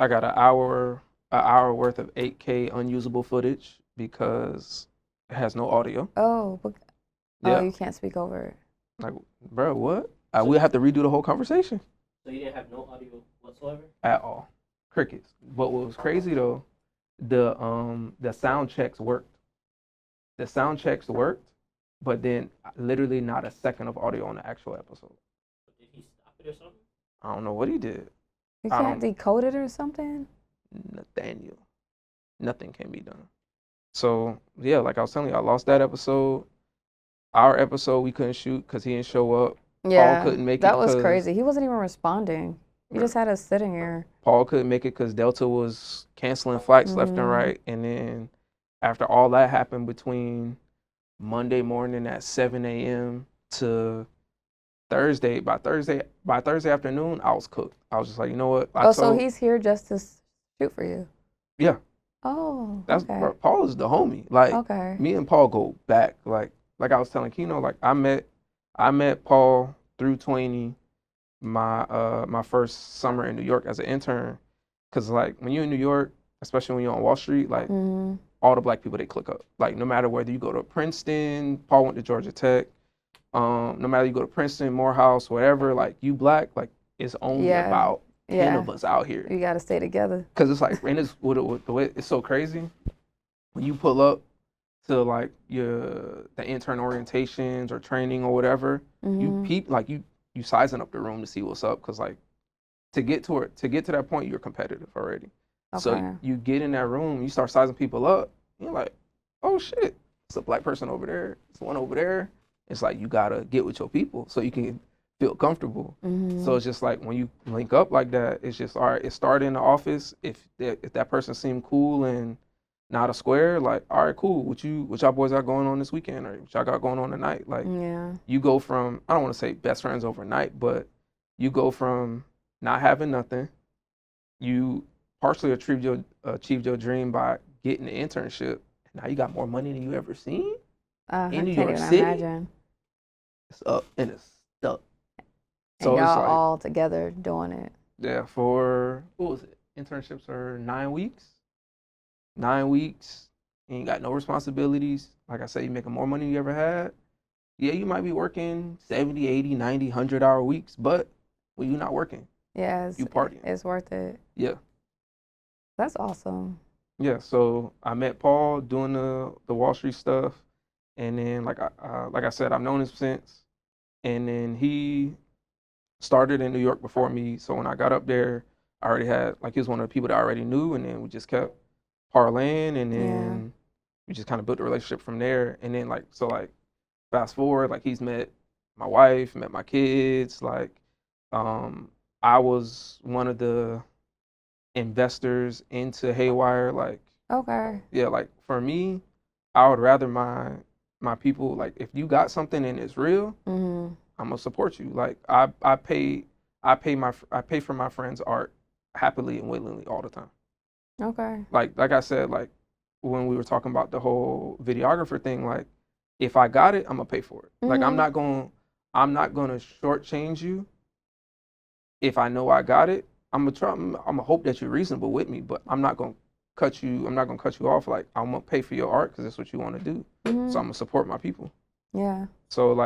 I got an hour worth of 8K unusable footage because it has no audio. Oh, Yeah, you can't speak over it. like, bro, what? So, We'll have to redo the whole conversation so you didn't have no audio whatsoever? at all. Crickets. But what was crazy though, the sound checks worked. The sound checks worked, but then literally not a second of audio on the actual episode. Did he stop it or something? I don't know what he did. You I can't don't. decode it or something? Nathaniel. Nothing can be done. So yeah, like I was telling you, I lost that episode. Our episode we couldn't shoot because he didn't show up. Yeah. Paul couldn't make it That was because crazy. He wasn't even responding. He just had us sitting here. Paul couldn't make it because Delta was canceling flights left and right. And then after all that happened between Monday morning at 7 a.m. to by Thursday afternoon, I was cooked. I was just like, you know what? So he's here just to shoot for you? Yeah. Oh, That's okay. bro, Paul is the homie. Like Okay. me and Paul go back. Like I was telling Kino, like I met Paul through 20 my first summer in New York as an intern. Cause like when you're in New York, especially when you're on Wall Street, like all the black people they click up. Like no matter whether you go to Princeton, Paul went to Georgia Tech. No matter you go to Princeton, Morehouse, whatever, like you black, like it's only about 10 of us out here. You got to stay together. Cause it's like, and it's with the way it's so crazy. When you pull up to like the intern orientations or training or whatever, you peep like you sizing up the room to see what's up. Cause like to get to that point, you're competitive already. Okay. So you get in that room, you start sizing people up. You're like, oh shit, it's a black person over there. It's one over there. It's like you gotta get with your people so you can feel comfortable. So it's just like when you link up like that, it's just all right. It started in the office. If that person seemed cool and not a square, like all right, cool. What y'all boys got going on this weekend, or what y'all got going on tonight? Like you go from, I don't want to say best friends overnight, but you go from not having nothing. You partially achieved your dream by getting an internship. Now you got more money than you ever seen in New York City. Imagine. It's up and it's stuck. So y'all like, all together doing it. Yeah, for what was it? Internships are 9 weeks. 9 weeks. And you got no responsibilities. Like I said, you're making more money than you ever had. Yeah, you might be working 70, 80, 90, 100-hour weeks, but when you're not working, you partying. It's worth it. Yeah. That's awesome. Yeah, so I met Paul doing the Wall Street stuff, and then like I said, I've known him since, and then he started in New York before me. So when I got up there, I already had he was one of the people that I already knew, and then we just kept parlaying, and then we just kind of built a relationship from there. And then fast forward, like he's met my wife, met my kids. I was one of the investors into Haywire. For me, I would rather my people, like if you got something and it's real, I'm gonna support you. Like I pay for my friends' art happily and willingly all the time. Okay. Like I said, like when we were talking about the whole videographer thing, like if I got it, I'm gonna pay for it. Like I'm not gonna shortchange you. If I know I got it, I'm gonna hope that you're reasonable with me, but I'm not gonna cut you off. Like I'm gonna pay for your art because that's what you want to do. So I'm gonna support my people. Yeah. So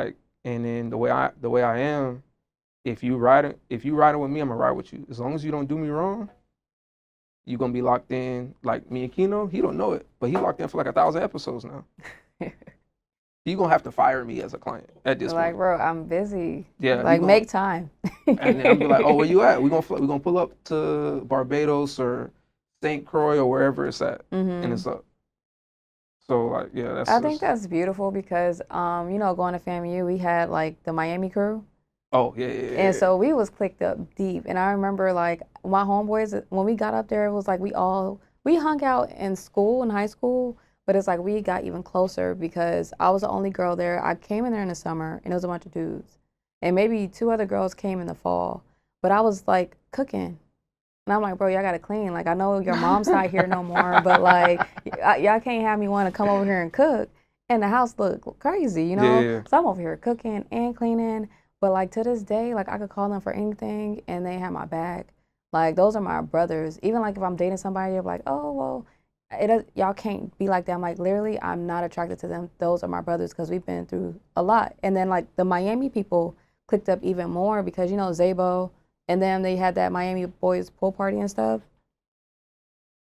and then the way I am, if you riding with me, I'm gonna ride with you. As long as you don't do me wrong, you're gonna be locked in. Like me and Kino, he don't know it, but he locked in for 1,000 episodes now. You're gonna have to fire me as a client at this point. Like, bro, I'm busy. Yeah. Make time. And then I'll be like, oh, where you at? We're gonna pull up to Barbados or St. Croix or wherever it's at, and it's up. So I think that's beautiful because going to FAMU, we had the Miami crew. Oh yeah. And so we was clicked up deep, and I remember my homeboys when we got up there, it was we hung out in high school. But it's we got even closer because I was the only girl there. I came in there in the summer, and it was a bunch of dudes. And maybe 2 other girls came in the fall. But I was, cooking. And I'm like, bro, y'all got to clean. I know your mom's not here no more, but, y'all can't have me want to come over here and cook. And the house look crazy, you know? Yeah. So I'm over here cooking and cleaning. But, to this day, I could call them for anything, and they have my back. Like, those are my brothers. Even like if I'm dating somebody, they're like, oh, well, y'all can't be like that. I'm like, literally, I'm not attracted to them. Those are my brothers because we've been through a lot. And then like the Miami people clicked up even more because, you know, Zabo and then they had that Miami boys pool party and stuff.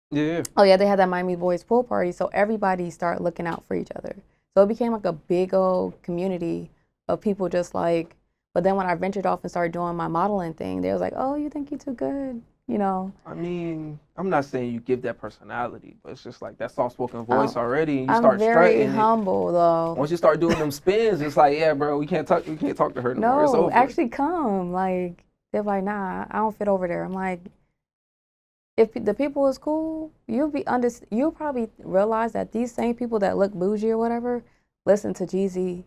Yeah. Oh yeah, they had that Miami boys pool party. So everybody started looking out for each other. So it became like a big old community of people just like, but then when I ventured off and started doing my modeling thing, they was like, oh, you think you're too good, you know? I mean, I'm not saying you give that personality, but it's just like that soft-spoken voice Um, already, and you I'm start very strutting it. humble though. Once you start doing them spins, it's like, yeah, bro, we can't talk to her no more. It's No, over. actually come. Like, they're like, nah, I don't fit over there. I'm like, if the people is cool, you'll probably realize that these same people that look bougie or whatever listen to Jeezy,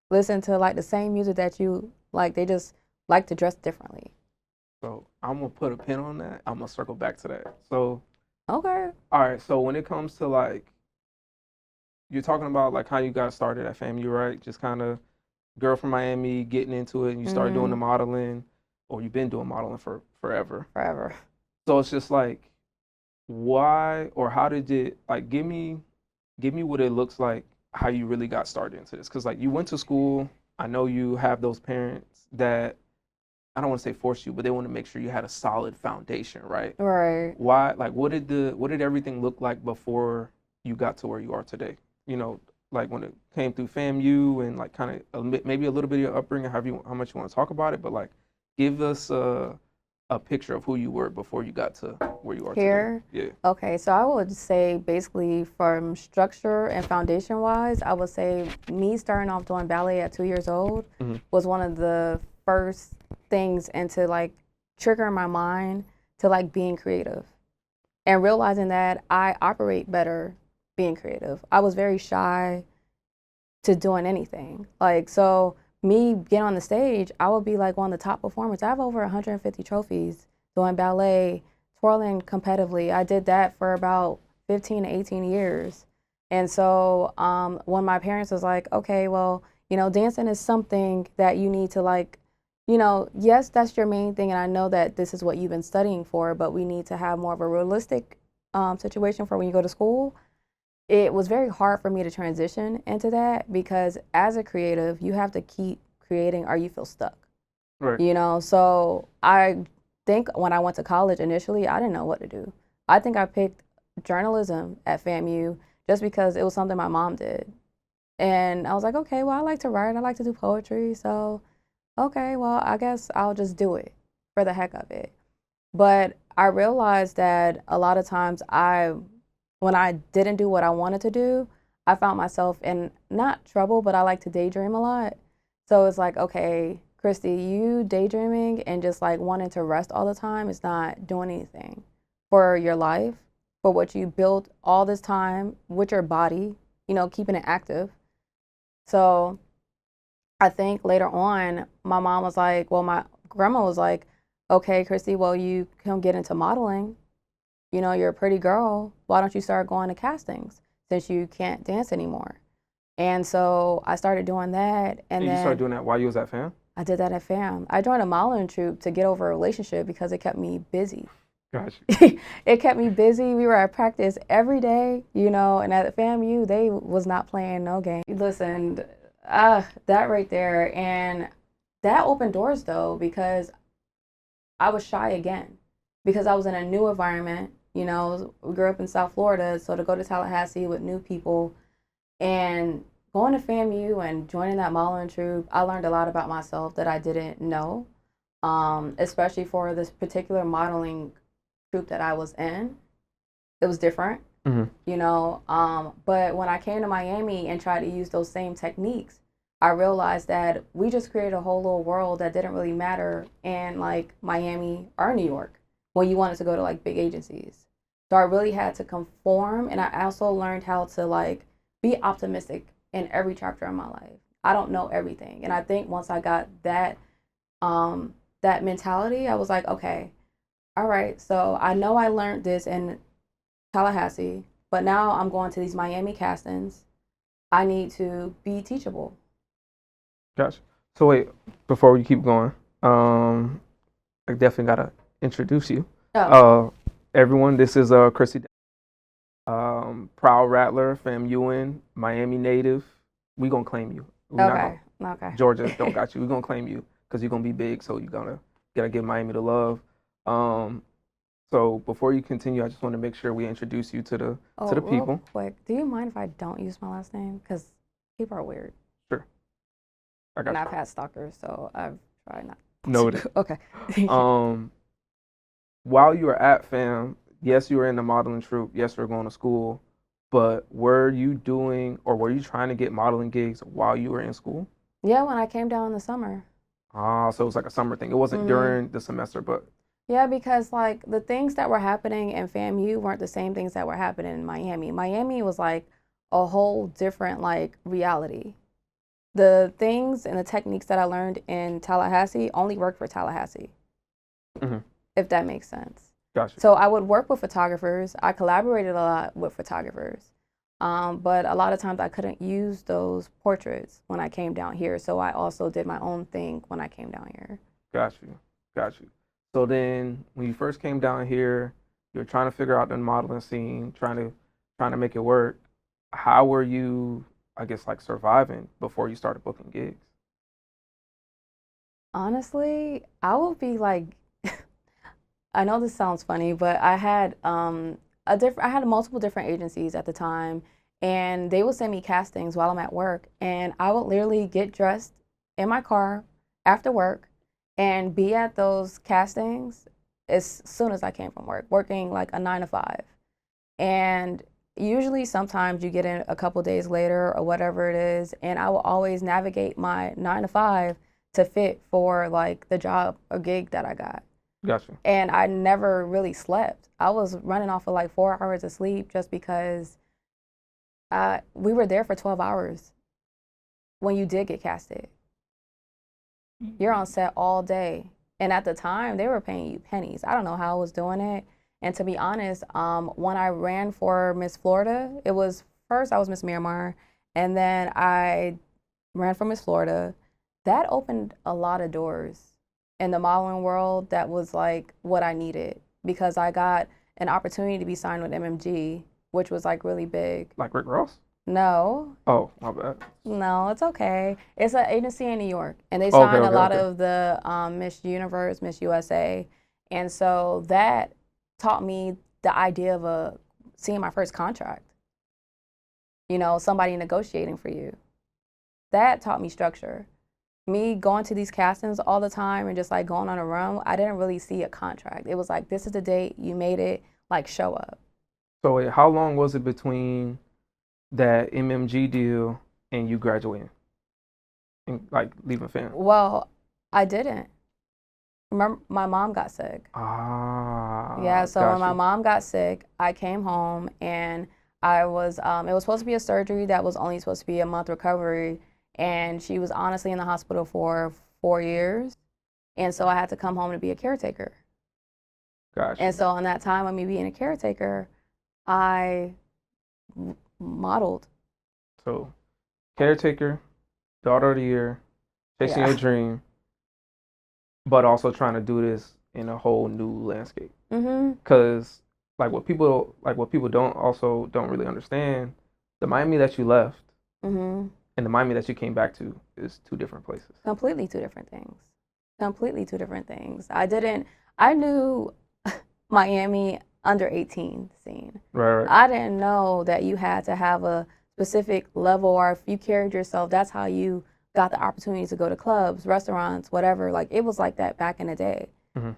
listen to like the same music that you like. They just like to dress differently. So I'm gonna put a pin on that. I'm gonna circle back to that. So, Okay. all right. So when it comes to like, you're talking about like how you got started at FAMU, right? Just kind of girl from Miami getting into it, and you started doing the modeling, or you've been doing modeling for forever. Forever. So it's just like, why or how did it like? Give me what it looks like, how you really got started into this. Because like you went to school. I know you have those parents that I don't want to say force you, but they want to make sure you had a solid foundation, right? Right. Why? Like, what did everything look like before you got to where you are today? You know, like when it came through FAMU and like kind of maybe a little bit of your upbringing, how much you want to talk about it, but like give us a picture of who you were before you got to where you are Here? today. Okay, so I would say basically from structure and foundation wise, I would say me starting off doing ballet at 2 years old was one of the first things into like triggering my mind to like being creative and realizing that I operate better being creative. I was very shy to doing anything. Like, so me getting on the stage, I would be like one of the top performers. I have over 150 trophies doing ballet, twirling competitively. I did that for about 15 to 18 years. And so when my parents was like, okay, well, you know, dancing is something that you need to like, you know, yes, that's your main thing. And I know that this is what you've been studying for, but we need to have more of a realistic situation for when you go to school. It was very hard for me to transition into that because as a creative, you have to keep creating or you feel stuck. Right. You know, so I think when I went to college initially, I didn't know what to do. I think I picked journalism at FAMU just because it was something my mom did. And I was like, okay, well, I like to write, I like to do poetry, so okay, well, I guess I'll just do it for the heck of it. But I realized that a lot of times when I didn't do what I wanted to do, I found myself in not trouble, but I like to daydream a lot. So it's like, okay, Kristy, you daydreaming and just like wanting to rest all the time is not doing anything for your life, for what you built all this time with your body, you know, keeping it active. So I think later on, my mom was like, well, my grandma was like, okay, Kristy, well, you can get into modeling. You know, you're a pretty girl. Why don't you start going to castings since you can't dance anymore? And so I started doing that. And you then started doing that while you was at FAM? I did that at FAM. I joined a modeling troupe to get over a relationship because it kept me busy. Gotcha. It kept me busy. We were at practice every day, you know, and at FAMU, they was not playing no game. Listen, that right there. And that opened doors, though, because I was shy again because I was in a new environment. You know, we grew up in South Florida, so to go to Tallahassee with new people and going to FAMU and joining that modeling troupe, I learned a lot about myself that I didn't know, especially for this particular modeling troupe that I was in. It was different, you know, but when I came to Miami and tried to use those same techniques, I realized that we just created a whole little world that didn't really matter in like Miami or New York when you wanted to go to like big agencies. So I really had to conform, and I also learned how to like be optimistic in every chapter of my life. I don't know everything, and I think once I got that that mentality, I was like, okay, all right. So I know I learned this in Tallahassee, but now I'm going to these Miami castings. I need to be teachable. Gotcha. So wait, before we keep going, I definitely gotta introduce you. Everyone, this is Kristy, proud Rattler, FAMUN, Miami native. We gonna claim you. We not Okay. gonna Okay. Georgia don't got you. We gonna claim you because you're gonna be big. So you gotta give Miami the love. Um, so before you continue, I just want to make sure we introduce you to the Real people. quick, do you mind if I don't use my last name? Because people are weird. Sure, I got And you. I've had stalkers, so I've tried not. Noted. Okay. While you were at FAM, yes, you were in the modeling troupe. Yes, you were going to school. But were you doing or were you trying to get modeling gigs while you were in school? Yeah, when I came down in the summer. So it was like a summer thing. It wasn't during the semester, but Yeah, because like the things that were happening in FAMU weren't the same things that were happening in Miami. Miami was like a whole different like reality. The things and the techniques that I learned in Tallahassee only work for Tallahassee, Mhm. if that makes sense. Gotcha. So I would work with photographers. I collaborated a lot with photographers. But a lot of times I couldn't use those portraits when I came down here. So I also did my own thing when I came down here. Got you. So then when you first came down here, you were trying to figure out the modeling scene, trying to make it work. How were you, I guess, like surviving before you started booking gigs? Honestly, I would be like, I know this sounds funny, but I had I had multiple different agencies at the time, and they would send me castings while I'm at work, and I would literally get dressed in my car after work and be at those castings as soon as I came from work, working like a 9 to 5. And usually sometimes you get in a couple days later or whatever it is, and I will always navigate my 9 to 5 to fit for like the job or gig that I got. Gotcha. And I never really slept. I was running off of like 4 hours of sleep just because we were there for 12 hours when you did get casted. You're on set all day. And at the time, they were paying you pennies. I don't know how I was doing it. And to be honest, when I ran for Miss Florida, it was first I was Miss Miramar, and then I ran for Miss Florida. That opened a lot of doors in the modeling world. That was like what I needed because I got an opportunity to be signed with MMG, which was like really big. Like Rick Ross? No, Oh, my bad. no, it's okay. It's an agency in New York, and they sign a lot Okay. of the Miss Universe, Miss USA, and so that taught me the idea of seeing my first contract. You know, somebody negotiating for you. That taught me structure. Me going to these castings all the time and just like going on a run, I didn't really see a contract. It was like, this is the date, you made it, like show up. So wait, how long was it between that MMG deal and you graduating and like leaving FAM? Well, I didn't. Remember, my mom got sick. Yeah, so when my mom got sick, I came home and I was, it was supposed to be a surgery that was only supposed to be a month recovery. And she was honestly in the hospital for 4 years. And so I had to come home to be a caretaker. Gotcha. And so in that time of me being a caretaker, I modeled. So, caretaker, daughter of the year, chasing Yeah. your dream, but also trying to do this in a whole new landscape. Because what people don't really understand, the Miami that you left and the Miami that you came back to is two different places. Completely two different things. Completely two different things. I knew Miami under 18 scene. Right. I didn't know that you had to have a specific level, or if you carried yourself, that's how you got the opportunity to go to clubs, restaurants, whatever. Like it was like that back in the day.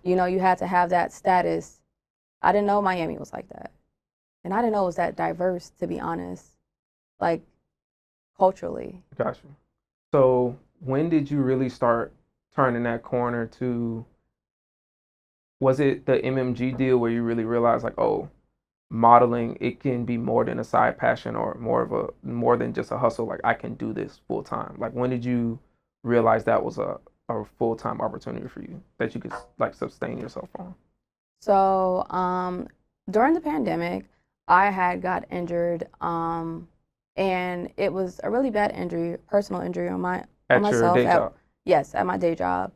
You know, you had to have that status. I didn't know Miami was like that. And I didn't know it was that diverse, to be honest, like culturally. Gotcha. So when did you really start turning that corner to, was it the MMG deal where you really realized like, oh, modeling, it can be more than a side passion or more than just a hustle. Like I can do this full time. Like when did you realize that was a full-time opportunity for you that you could like sustain yourself on? So during the pandemic, I had got injured, and it was a really bad injury, personal injury on At myself. your day job? Yes, at my day job.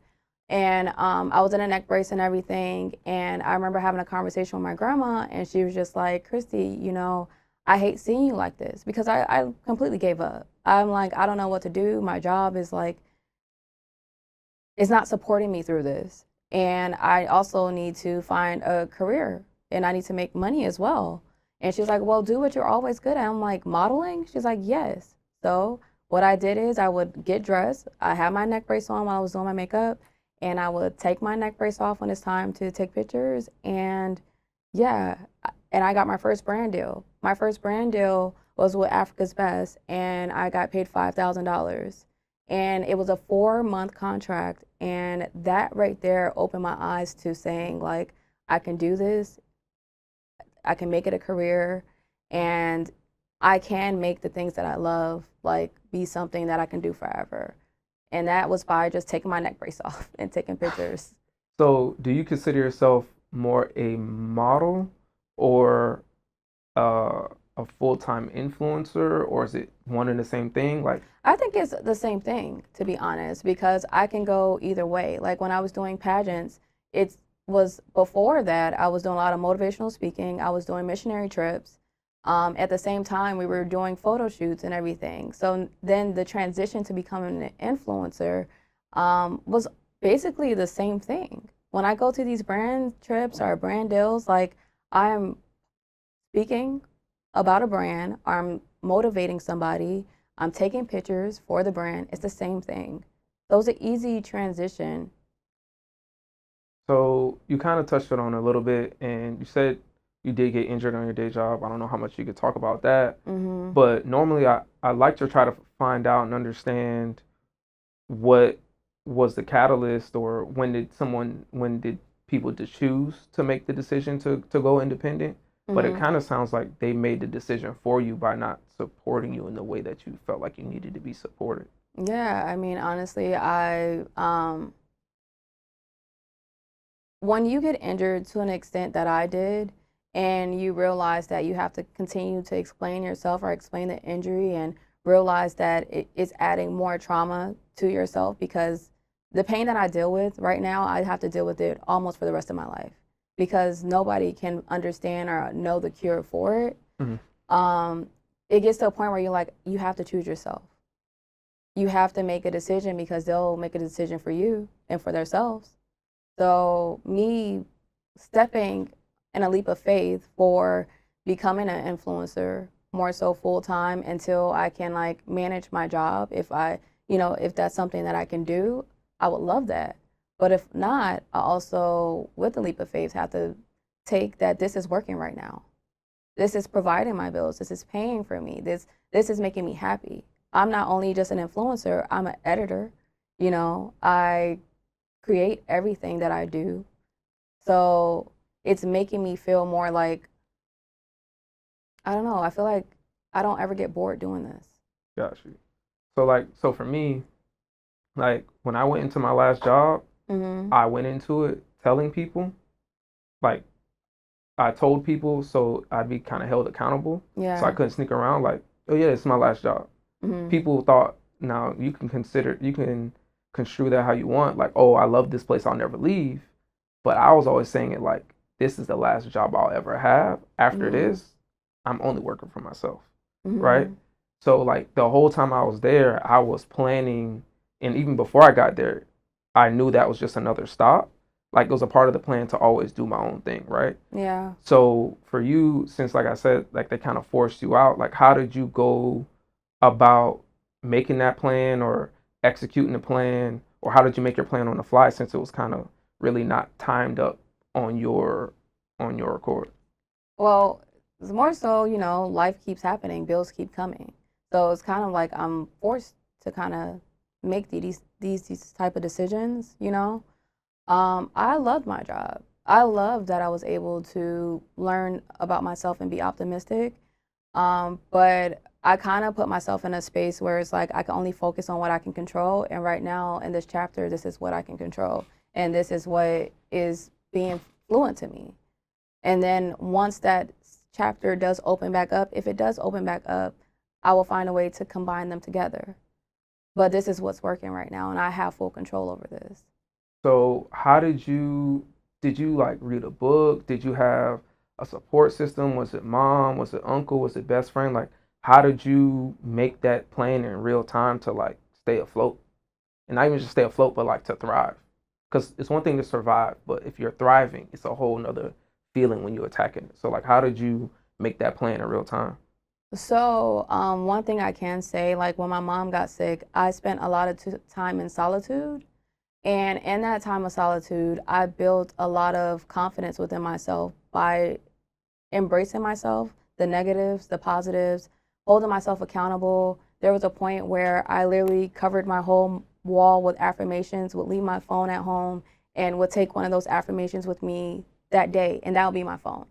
And I was in a neck brace and everything. And I remember having a conversation with my grandma, and she was just like, Kristy, you know, I hate seeing you like this, because I completely gave up. I'm like, I don't know what to do. My job is like, it's not supporting me through this. And I also need to find a career, and I need to make money as well. And she's like, well, do what you're always good at. I'm like, modeling? She's like, yes. So what I did is I would get dressed. I had my neck brace on while I was doing my makeup, and I would take my neck brace off when it's time to take pictures. And yeah, and I got my first brand deal. My first brand deal was with Africa's Best, and I got paid $5,000. And it was a 4-month contract. And that right there opened my eyes to saying, like, I can do this, I can make it a career, and I can make the things that I love, like, be something that I can do forever. And that was by just taking my neck brace off and taking pictures. So, do you consider yourself more a model or a full-time influencer, or is it one and the same thing? Like, I think it's the same thing, to be honest, because I can go either way. Like when I was doing pageants, it was before that I was doing a lot of motivational speaking. I was doing missionary trips. At the same time, we were doing photo shoots and everything. So then the transition to becoming an influencer was basically the same thing. When I go to these brand trips or brand deals, like I'm speaking about a brand, I'm motivating somebody, I'm taking pictures for the brand. It's the same thing. So it's an easy transition. so you kind of touched on it a little bit, and you said you did get injured on your day job. I don't know how much you could talk about that, but normally I like to try to find out and understand what was the catalyst, or when did people choose to make the decision to go independent. But it kind of sounds like they made the decision for you by not supporting you in the way that you felt like you needed to be supported. Yeah, I mean, honestly, when you get injured to an extent that I did, and you realize that you have to continue to explain yourself or explain the injury, and realize that it's adding more trauma to yourself, because the pain that I deal with right now, I have to deal with it almost for the rest of my life, because nobody can understand or know the cure for it. It gets to a point where you're like, you have to choose yourself. You have to make a decision, because they'll make a decision for you and for themselves. So me stepping in a leap of faith for becoming an influencer more so full time until I can like manage my job. If that's something that I can do, I would love that. But if not, I also, with the leap of faith, have to take that this is working right now. This is providing my bills. This is paying for me. This is making me happy. I'm not only just an influencer, I'm an editor. I create everything that I do. So it's making me feel more like, I don't know, I feel like I don't ever get bored doing this. Got you. So for me, like when I went into my last job, I went into it telling people, like I told people so I'd be kind of held accountable. Yeah. So I couldn't sneak around like, oh yeah, it's my last job. People thought, now you can construe that how you want, like, oh, I love this place, I'll never leave. But I was always saying it like, this is the last job I'll ever have. After this, I'm only working for myself, right? So like the whole time I was there, I was planning, and even before I got there, I knew that was just another stop. Like it was a part of the plan to always do my own thing, right? Yeah. So for you, since like I said, like they kind of forced you out, like how did you go about making that plan or executing the plan, or how did you make your plan on the fly since it was kind of really not timed up on your accord? Well, it's more so, life keeps happening, bills keep coming. So it's kind of like I'm forced to kind of make these type of decisions, I loved my job. I loved that I was able to learn about myself and be optimistic. But I kind of put myself in a space where it's like I can only focus on what I can control. And right now in this chapter, this is what I can control. And this is what is being fluent to me. And then once that chapter does open back up, if it does open back up, I will find a way to combine them together. But this is what's working right now, and I have full control over this. So how did you like read a book? Did you have a support system? Was it mom? Was it uncle? Was it best friend? Like how did you make that plan in real time to like stay afloat? And not even just stay afloat, but like to thrive. Because it's one thing to survive, but if you're thriving, it's a whole nother feeling when you're attacking it. So like how did you make that plan in real time? So, one thing I can say, like when my mom got sick, I spent a lot of time in solitude. And in that time of solitude, I built a lot of confidence within myself by embracing myself, the negatives, the positives, holding myself accountable. There was a point where I literally covered my whole wall with affirmations, would leave my phone at home, and would take one of those affirmations with me that day, and that would be my phone.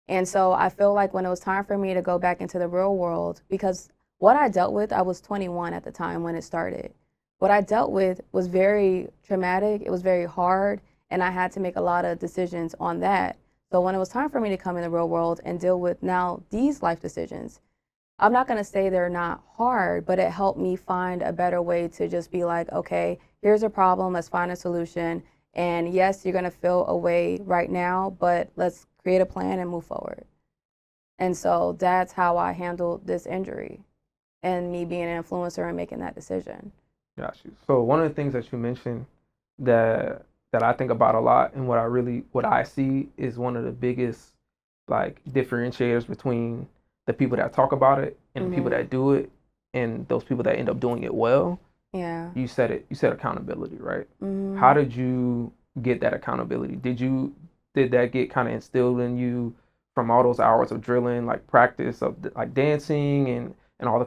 And so I feel like when it was time for me to go back into the real world, because what I dealt with, I was 21 at the time when it started. What I dealt with was very traumatic, it was very hard, and I had to make a lot of decisions on that. So when it was time for me to come in the real world and deal with now these life decisions, I'm not going to say they're not hard, but it helped me find a better way to just be like, okay, here's a problem, let's find a solution. And yes, you're going to feel a way right now, but let's create a plan and move forward. And so that's how I handled this injury and me being an influencer and making that decision. Got you. So one of the things that you mentioned that I think about a lot and what I see is one of the biggest like differentiators between the people that talk about it and the people Mhm. that do it and those people that end up doing it well. Yeah. You said accountability, right? How Mhm. did you get that accountability? Did that get kind of instilled in you from all those hours of drilling, like practice of like dancing and all the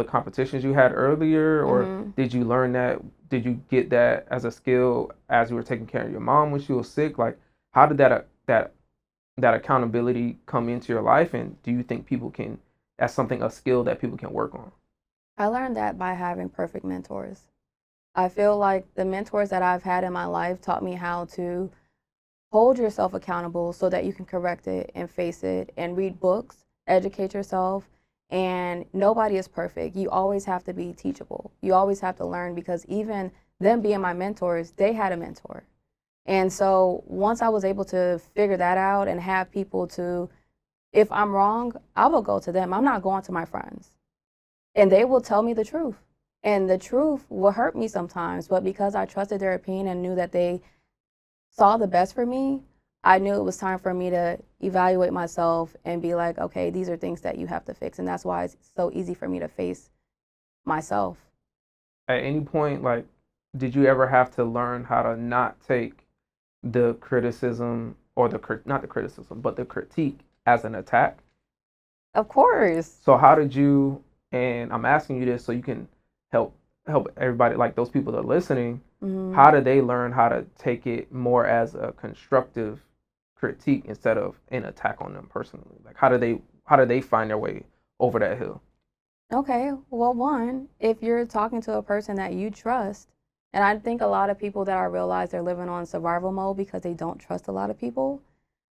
competitions you had earlier, or Mhm. did you learn that? Did you get that as a skill as you were taking care of your mom when she was sick? Like, how did that accountability come into your life, and do you think people can? That's something a skill that people can work on. I learned that by having perfect mentors. I feel like the mentors that I've had in my life taught me how to hold yourself accountable so that you can correct it and face it and read books, educate yourself. And nobody is perfect. You always have to be teachable. You always have to learn because even them being my mentors, they had a mentor. And so once I was able to figure that out and have people to, if I'm wrong, I will go to them. I'm not going to my friends. And they will tell me the truth. And the truth will hurt me sometimes, but because I trusted their opinion and knew that they saw the best for me, I knew it was time for me to evaluate myself and be like, okay, these are things that you have to fix. And that's why it's so easy for me to face myself. At any point, like, did you ever have to learn how to not take the criticism or not the criticism, but the critique as an attack? Of course. So how did you? And I'm asking you this so you can help everybody, like those people that are listening. Hmm. How do they learn how to take it more as a constructive critique instead of an attack on them personally? Like how do they find their way over that hill? Okay. Well, one, if you're talking to a person that you trust, and I think a lot of people that I realize they're living on survival mode because they don't trust a lot of people.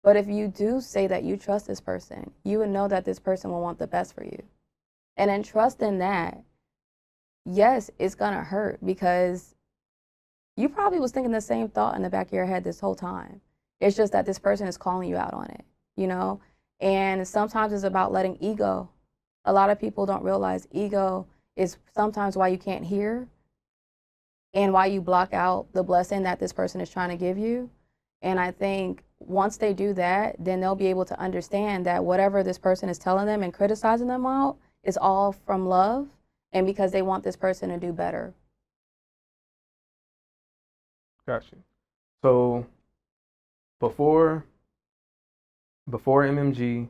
But if you do say that you trust this person, you would know that this person will want the best for you. And in trusting that, yes, it's gonna hurt because you probably was thinking the same thought in the back of your head this whole time. It's just that this person is calling you out on it, you know? And sometimes it's about letting ego. A lot of people don't realize ego is sometimes why you can't hear and why you block out the blessing that this person is trying to give you. And I think once they do that, then they'll be able to understand that whatever this person is telling them and criticizing them out is all from love and because they want this person to do better. Gotcha. So before MMG,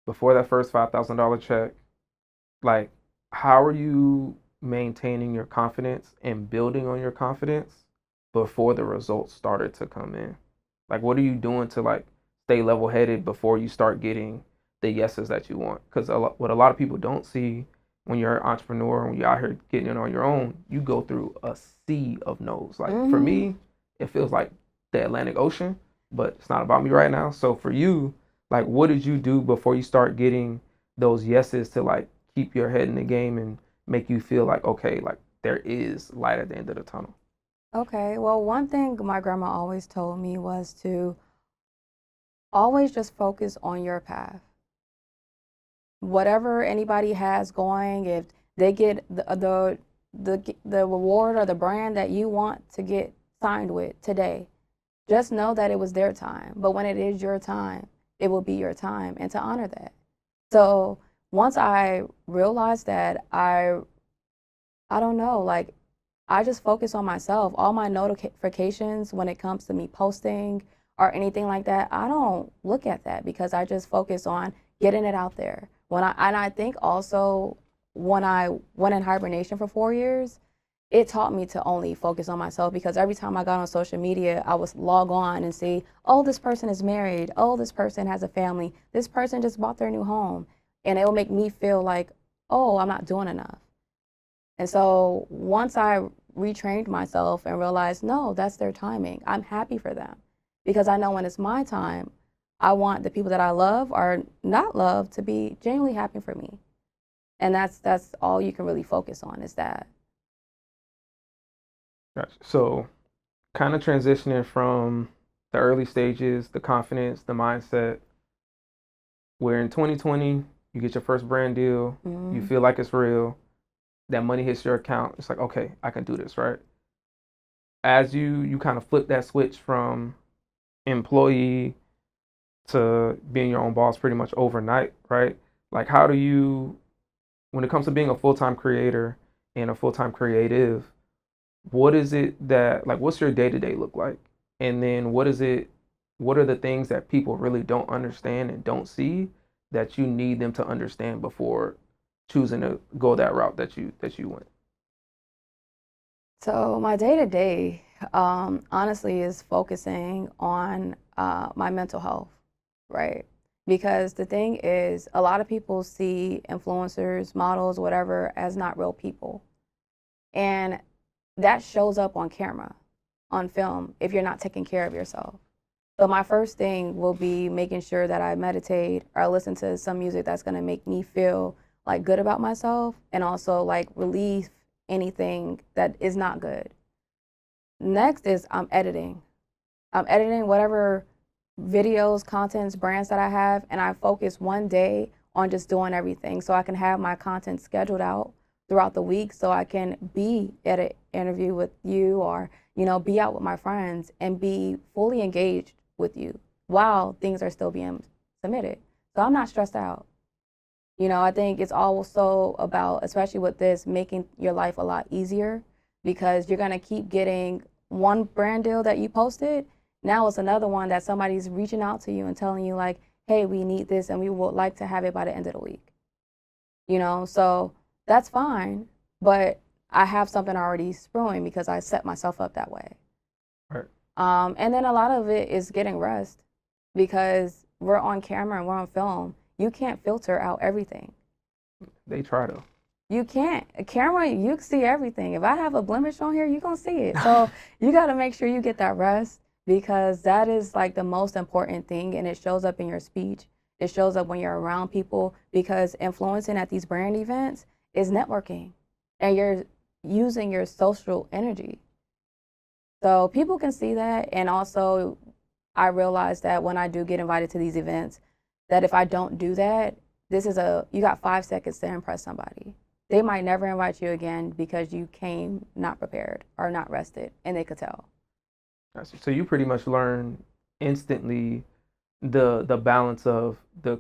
before that first $5,000 check, like how are you maintaining your confidence and building on your confidence before the results started to come in? Like what are you doing to like stay level headed before you start getting the yeses that you want? Because what a lot of people don't see when you're an entrepreneur, when you're out here getting it on your own, you go through a sea of no's. Like for Mm-hmm. me, it feels like the Atlantic Ocean, but it's not about me right now. So for you, like what did you do before you start getting those yeses to like keep your head in the game and make you feel like okay, like there is light at the end of the tunnel? Okay, well, one thing my grandma always told me was to always just focus on your path. Whatever anybody has going, if they get the reward or the brand that you want to get signed with today, just know that it was their time. But when it is your time, it will be your time, and to honor that. So once I realized that, I don't know, like I just focus on myself. All my notifications when it comes to me posting or anything like that, I don't look at that because I just focus on getting it out there. I think also when I went in hibernation for 4 years, it taught me to only focus on myself because every time I got on social media, I would log on and see, oh, this person is married. Oh, this person has a family. This person just bought their new home. And it will make me feel like, oh, I'm not doing enough. And so once I retrained myself and realized, no, that's their timing, I'm happy for them because I know when it's my time, I want the people that I love or not love to be genuinely happy for me. And that's all you can really focus on is that. Gotcha. So, kind of transitioning from the early stages, the confidence, the mindset, where in 2020, you get your first brand deal, you feel like it's real, that money hits your account, it's like, okay, I can do this, right? As you kind of flip that switch from employee to being your own boss pretty much overnight, right? Like, how do you, when it comes to being a full-time creator and a full-time creative, what is it that, like, what's your day-to-day look like? And then what are the things that people really don't understand and don't see that you need them to understand before choosing to go that route that you went? So my day to day, honestly, is focusing on my mental health, right? Because the thing is, a lot of people see influencers, models, whatever, as not real people, and that shows up on camera, on film, if you're not taking care of yourself. So my first thing will be making sure that I meditate or listen to some music that's going to make me feel like good about myself and also like relieve anything that is not good. Next is I'm editing. I'm editing whatever videos, contents, brands that I have, and I focus one day on just doing everything so I can have my content scheduled out throughout the week so I can be at an interview with you or, be out with my friends and be fully engaged with you while things are still being submitted. So I'm not stressed out. I think it's also about, especially with this, making your life a lot easier because you're going to keep getting one brand deal that you posted. Now it's another one that somebody's reaching out to you and telling you, like, hey, we need this and we would like to have it by the end of the week. So that's fine. But I have something already spewing because I set myself up that way. Right. And then a lot of it is getting rest because we're on camera and we're on film. You can't filter out everything. They try to. You can't. A camera, you can see everything. If I have a blemish on here, you're going to see it. So you got to make sure you get that rest because that is like the most important thing. And it shows up in your speech. It shows up when you're around people because influencing at these brand events is networking and you're using your social energy. So people can see that. And also, I realize that when I do get invited to these events, that if I don't do that, you got 5 seconds to impress somebody. They might never invite you again because you came not prepared or not rested, and they could tell. So you pretty much learn instantly the balance of the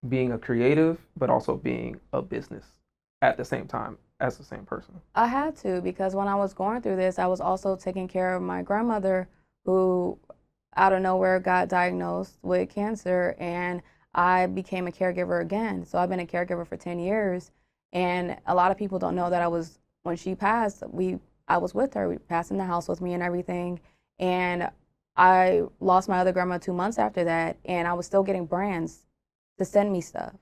being a creative, but also being a business at the same time as the same person. I had to because when I was going through this, I was also taking care of my grandmother who out of nowhere got diagnosed with cancer, and I became a caregiver again. So I've been a caregiver for 10 years. And a lot of people don't know that when she passed, I was with her. We passed in the house with me and everything. And I lost my other grandma 2 months after that. And I was still getting brands to send me stuff.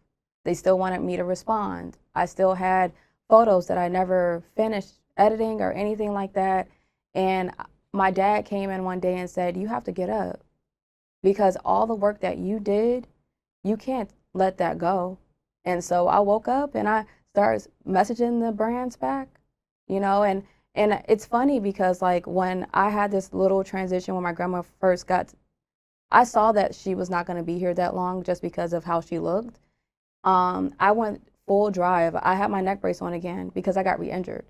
They still wanted me to respond. I still had photos that I never finished editing or anything like that. And my dad came in one day and said, you have to get up because all the work that you did, you can't let that go. And so I woke up and I started messaging the brands back, and And it's funny because like when I had this little transition when my grandma first I saw that she was not going to be here that long just because of how she looked. I went full drive. I had my neck brace on again because I got re-injured.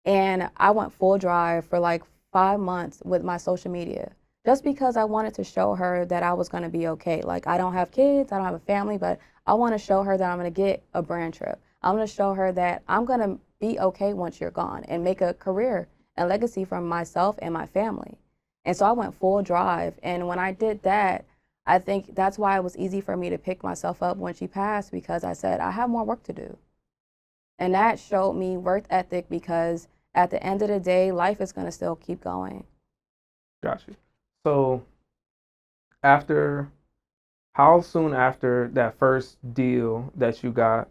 And I went full drive for like 5 months with my social media just because I wanted to show her that I was going to be okay. Like, I don't have kids, I don't have a family, but I want to show her that I'm going to get a brand trip. I'm going to show her that I'm going to be okay once you're gone and make a career and legacy from myself and my family. And so I went full drive. And when I did that, I think that's why it was easy for me to pick myself up when she passed because I said, I have more work to do. And that showed me work ethic because at the end of the day, life is going to still keep going. Gotcha. So how soon after that first deal that you got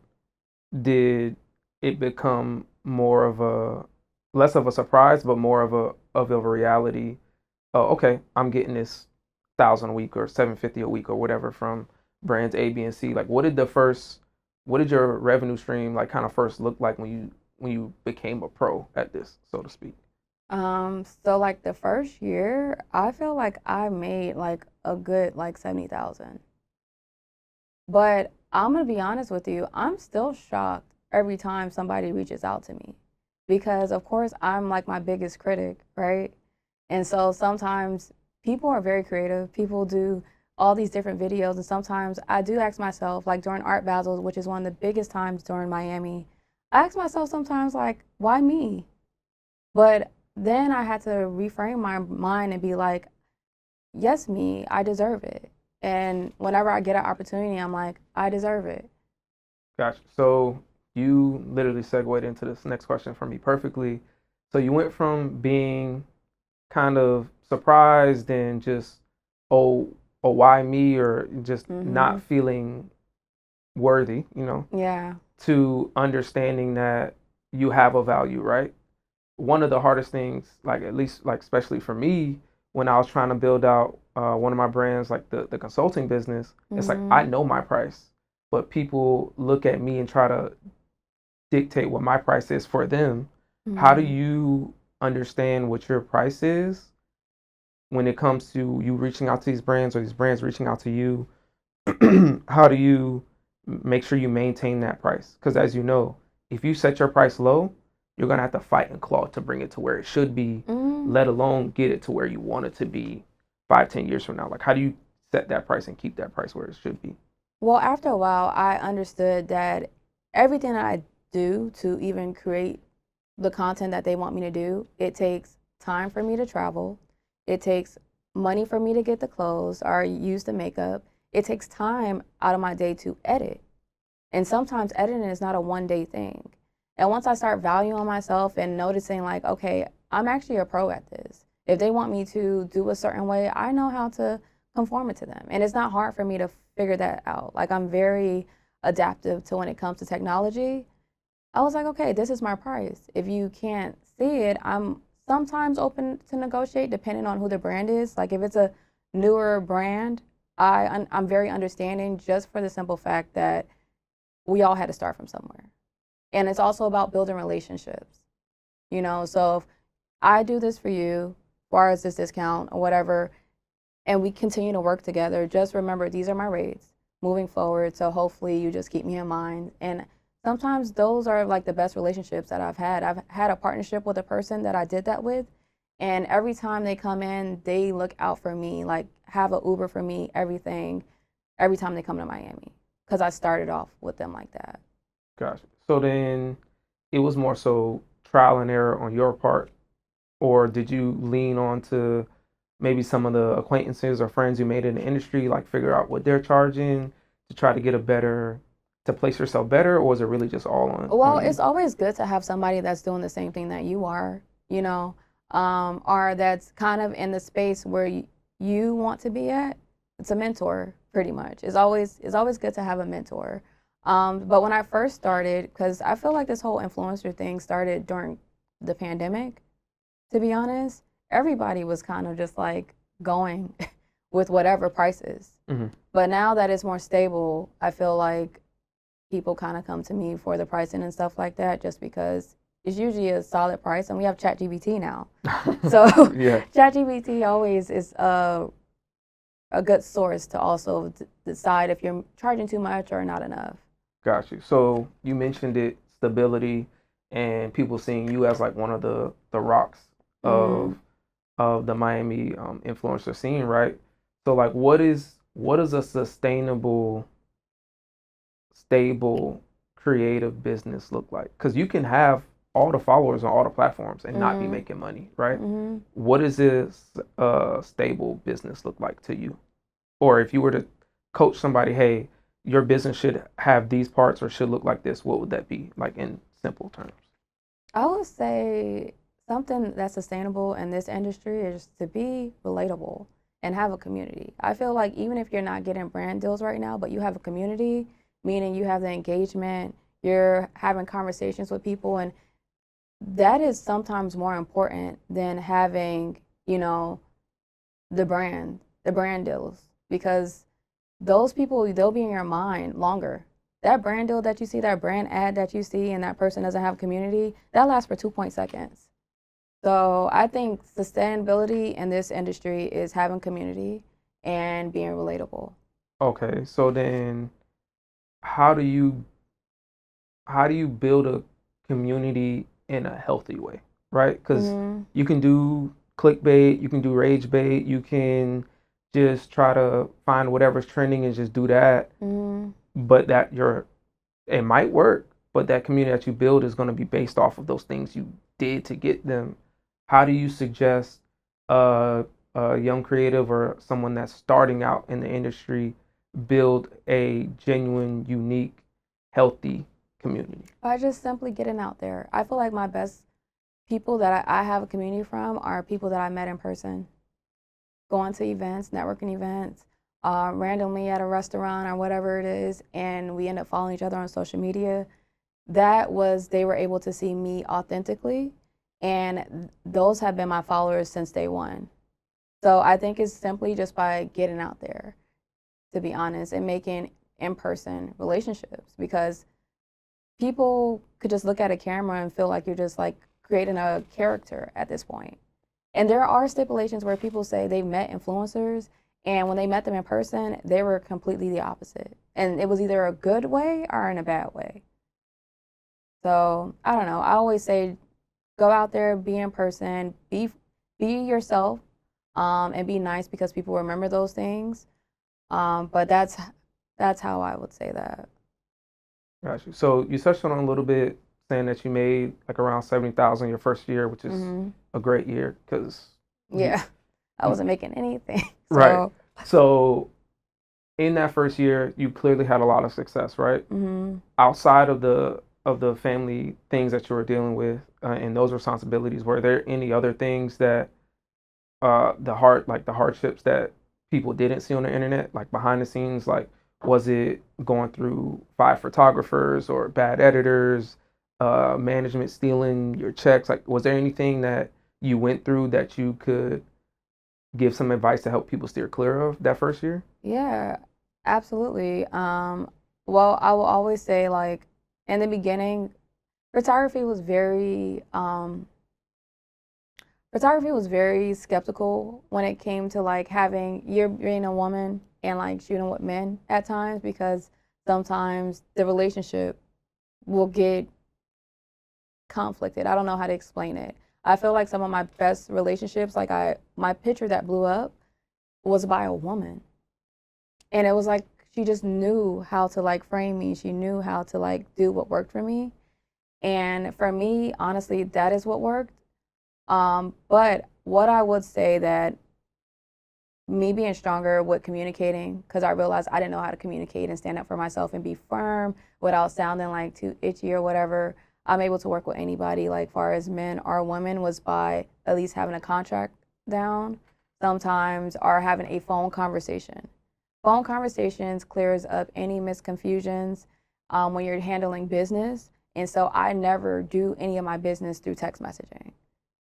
did it become less of a surprise, but more of a reality? Oh, okay, I'm getting this 1,000 a week or 750 a week or whatever from brands A, B, and C. Like, what did your revenue stream like kind of first look like when you became a pro at this, so to speak? So like the first year, I feel like I made like a good like 70,000. But I'm gonna be honest with you, I'm still shocked every time somebody reaches out to me because of course I'm like my biggest critic, right? And so sometimes people are very creative. People do all these different videos, and sometimes I do ask myself, like during Art Basel, which is one of the biggest times during Miami, I ask myself sometimes like, why me? But then I had to reframe my mind and be like, yes, me, I deserve it. And whenever I get an opportunity, I'm like, I deserve it. Gotcha. So you literally segued into this next question for me perfectly. So you went from being kind of surprised and just, oh, oh, why me, or just Hmm. not feeling worthy, Yeah. to understanding that you have a value, right? One of the hardest things, like at least like especially for me, when I was trying to build out one of my brands, like the consulting business, it's like I Hmm. know my price, but people look at me and try to dictate what my price is for them. How do Hmm. you understand what your price is when it comes to you reaching out to these brands or these brands reaching out to you? How do you make sure you maintain that price? Because as you know, if you set your price low, you're gonna have to fight and claw to bring it to where it should be, Hmm. let alone get it to where you want it to be 5, 10 years from now. Like, how do you set that price and keep that price where it should be? Well, after a while, I understood that everything that I do to even create the content that they want me to do, it takes time for me to travel. It takes money for me to get the clothes or use the makeup. It takes time out of my day to edit. And sometimes editing is not a 1 day thing. And once I start valuing myself and noticing, like, okay, I'm actually a pro at this. If they want me to do a certain way, I know how to conform it to them. And it's not hard for me to figure that out. Like, I'm very adaptive to when it comes to technology. I was like, okay, this is my price. If you can't see it, I'm sometimes open to negotiate depending on who the brand is. Like, if it's a newer brand, I'm very understanding just for the simple fact that we all had to start from somewhere. And it's also about building relationships, you know? So if I do this for you, as far as this discount or whatever, and we continue to work together, just remember these are my rates moving forward. So hopefully you just keep me in mind. And sometimes those are like the best relationships that I've had. I've had a partnership with a person that I did that with. And every time they come in, they look out for me, like have an Uber for me, everything, every time they come to Miami. Because I started off with them like that. Gotcha. So then it was more so trial and error on your part, or did you lean on to maybe some of the acquaintances or friends you made in the industry, like figure out what they're charging to try to to place yourself better, or was it really just all Well, on you? it's always good to have somebody that's doing the same thing that you are, you know, or that's kind of in the space where you want to be at. It's a mentor, pretty much. It's always good to have a mentor. But when I first started, because I feel like this whole influencer thing started during the pandemic, to be honest, everybody was kind of just like going with whatever prices. Hmm. But now that it's more stable, I feel like people kind of come to me for the pricing and stuff like that just because it's usually a solid price, and we have ChatGPT now. So Yeah, ChatGPT always is a good source to also decide if you're charging too much or not enough. got you. So you mentioned it, stability, and people seeing you as like one of the rocks Mm. of the Miami influencer scene, right? So like, what is a sustainable, stable, creative business look like? Because you can have all the followers on all the platforms and not be Mm. making money, right? Mm-hmm. What does this stable business look like to you? Or if you were to coach somebody, hey, your business should have these parts or should look like this, what would that be, like in simple terms? I would say something that's sustainable in this industry is to be relatable and have a community. I feel like even if you're not getting brand deals right now, but you have a community, meaning you have the engagement, you're having conversations with people, and that is sometimes more important than having, you know, the brand deals, because those people, they'll be in your mind longer. That brand deal that you see, that brand ad that you see, and that person doesn't have community, that lasts for 2 seconds. So I think sustainability in this industry is having community and being relatable. Okay, so then how do you build a community in a healthy way, right? Because Mm-hmm. you can do clickbait, you can do rage bait, you can just try to find whatever's trending and just do that. Mm-hmm. But it might work, but that community that you build is going to be based off of those things you did to get them. How do you suggest uh, a young creative or someone that's starting out in the industry build a genuine, unique, healthy community? By just simply getting out there. I feel like my best people that I have a community from are people that I met in person, going to events, networking events, randomly at a restaurant or whatever it is, and we end up following each other on social media. They were able to see me authentically, and those have been my followers since day one. So I think it's simply just by getting out there, to be honest, and making in person relationships, because people could just look at a camera and feel like you're just like creating a character at this point. And there are stipulations where people say they've met influencers, and when they met them in person, they were completely the opposite. And it was either a good way or in a bad way. So I don't know. I always say go out there, be in person, be yourself, and be nice, because people remember those things. But that's how I would say that. Got you. So you touched on it a little bit, saying that you made like around 70,000 your first year, which is Hmm. a great year because Yeah, I wasn't making anything. right. So, So in that first year, you clearly had a lot of success, right? hmm, Outside of the family things that you were dealing with and those responsibilities, were there any other things that the hardships that people didn't see on the internet, like behind the scenes, like was it going through 5 photographers or bad editors, management stealing your checks? Like, was there anything that you went through that you could give some advice to help people steer clear of that first year? yeah, absolutely. Well, I will always say, like, in the beginning, photography was very photography was very skeptical when it came to like having you're being a woman and like shooting with men at times, because sometimes the relationship will get conflicted. I don't know how to explain it. I feel like some of my best relationships, like my picture that blew up was by a woman. And it was like she just knew how to like frame me. She knew how to like do what worked for me. And for me, honestly, that is what worked. But what I would say that me being stronger with communicating, because I realized I didn't know how to communicate and stand up for myself and be firm without sounding like too itchy or whatever. I'm able to work with anybody, like far as men or women, was by at least having a contract down sometimes, or having a phone conversation. Phone conversations clears up any misconfusions when you're handling business. And so I never do any of my business through text messaging.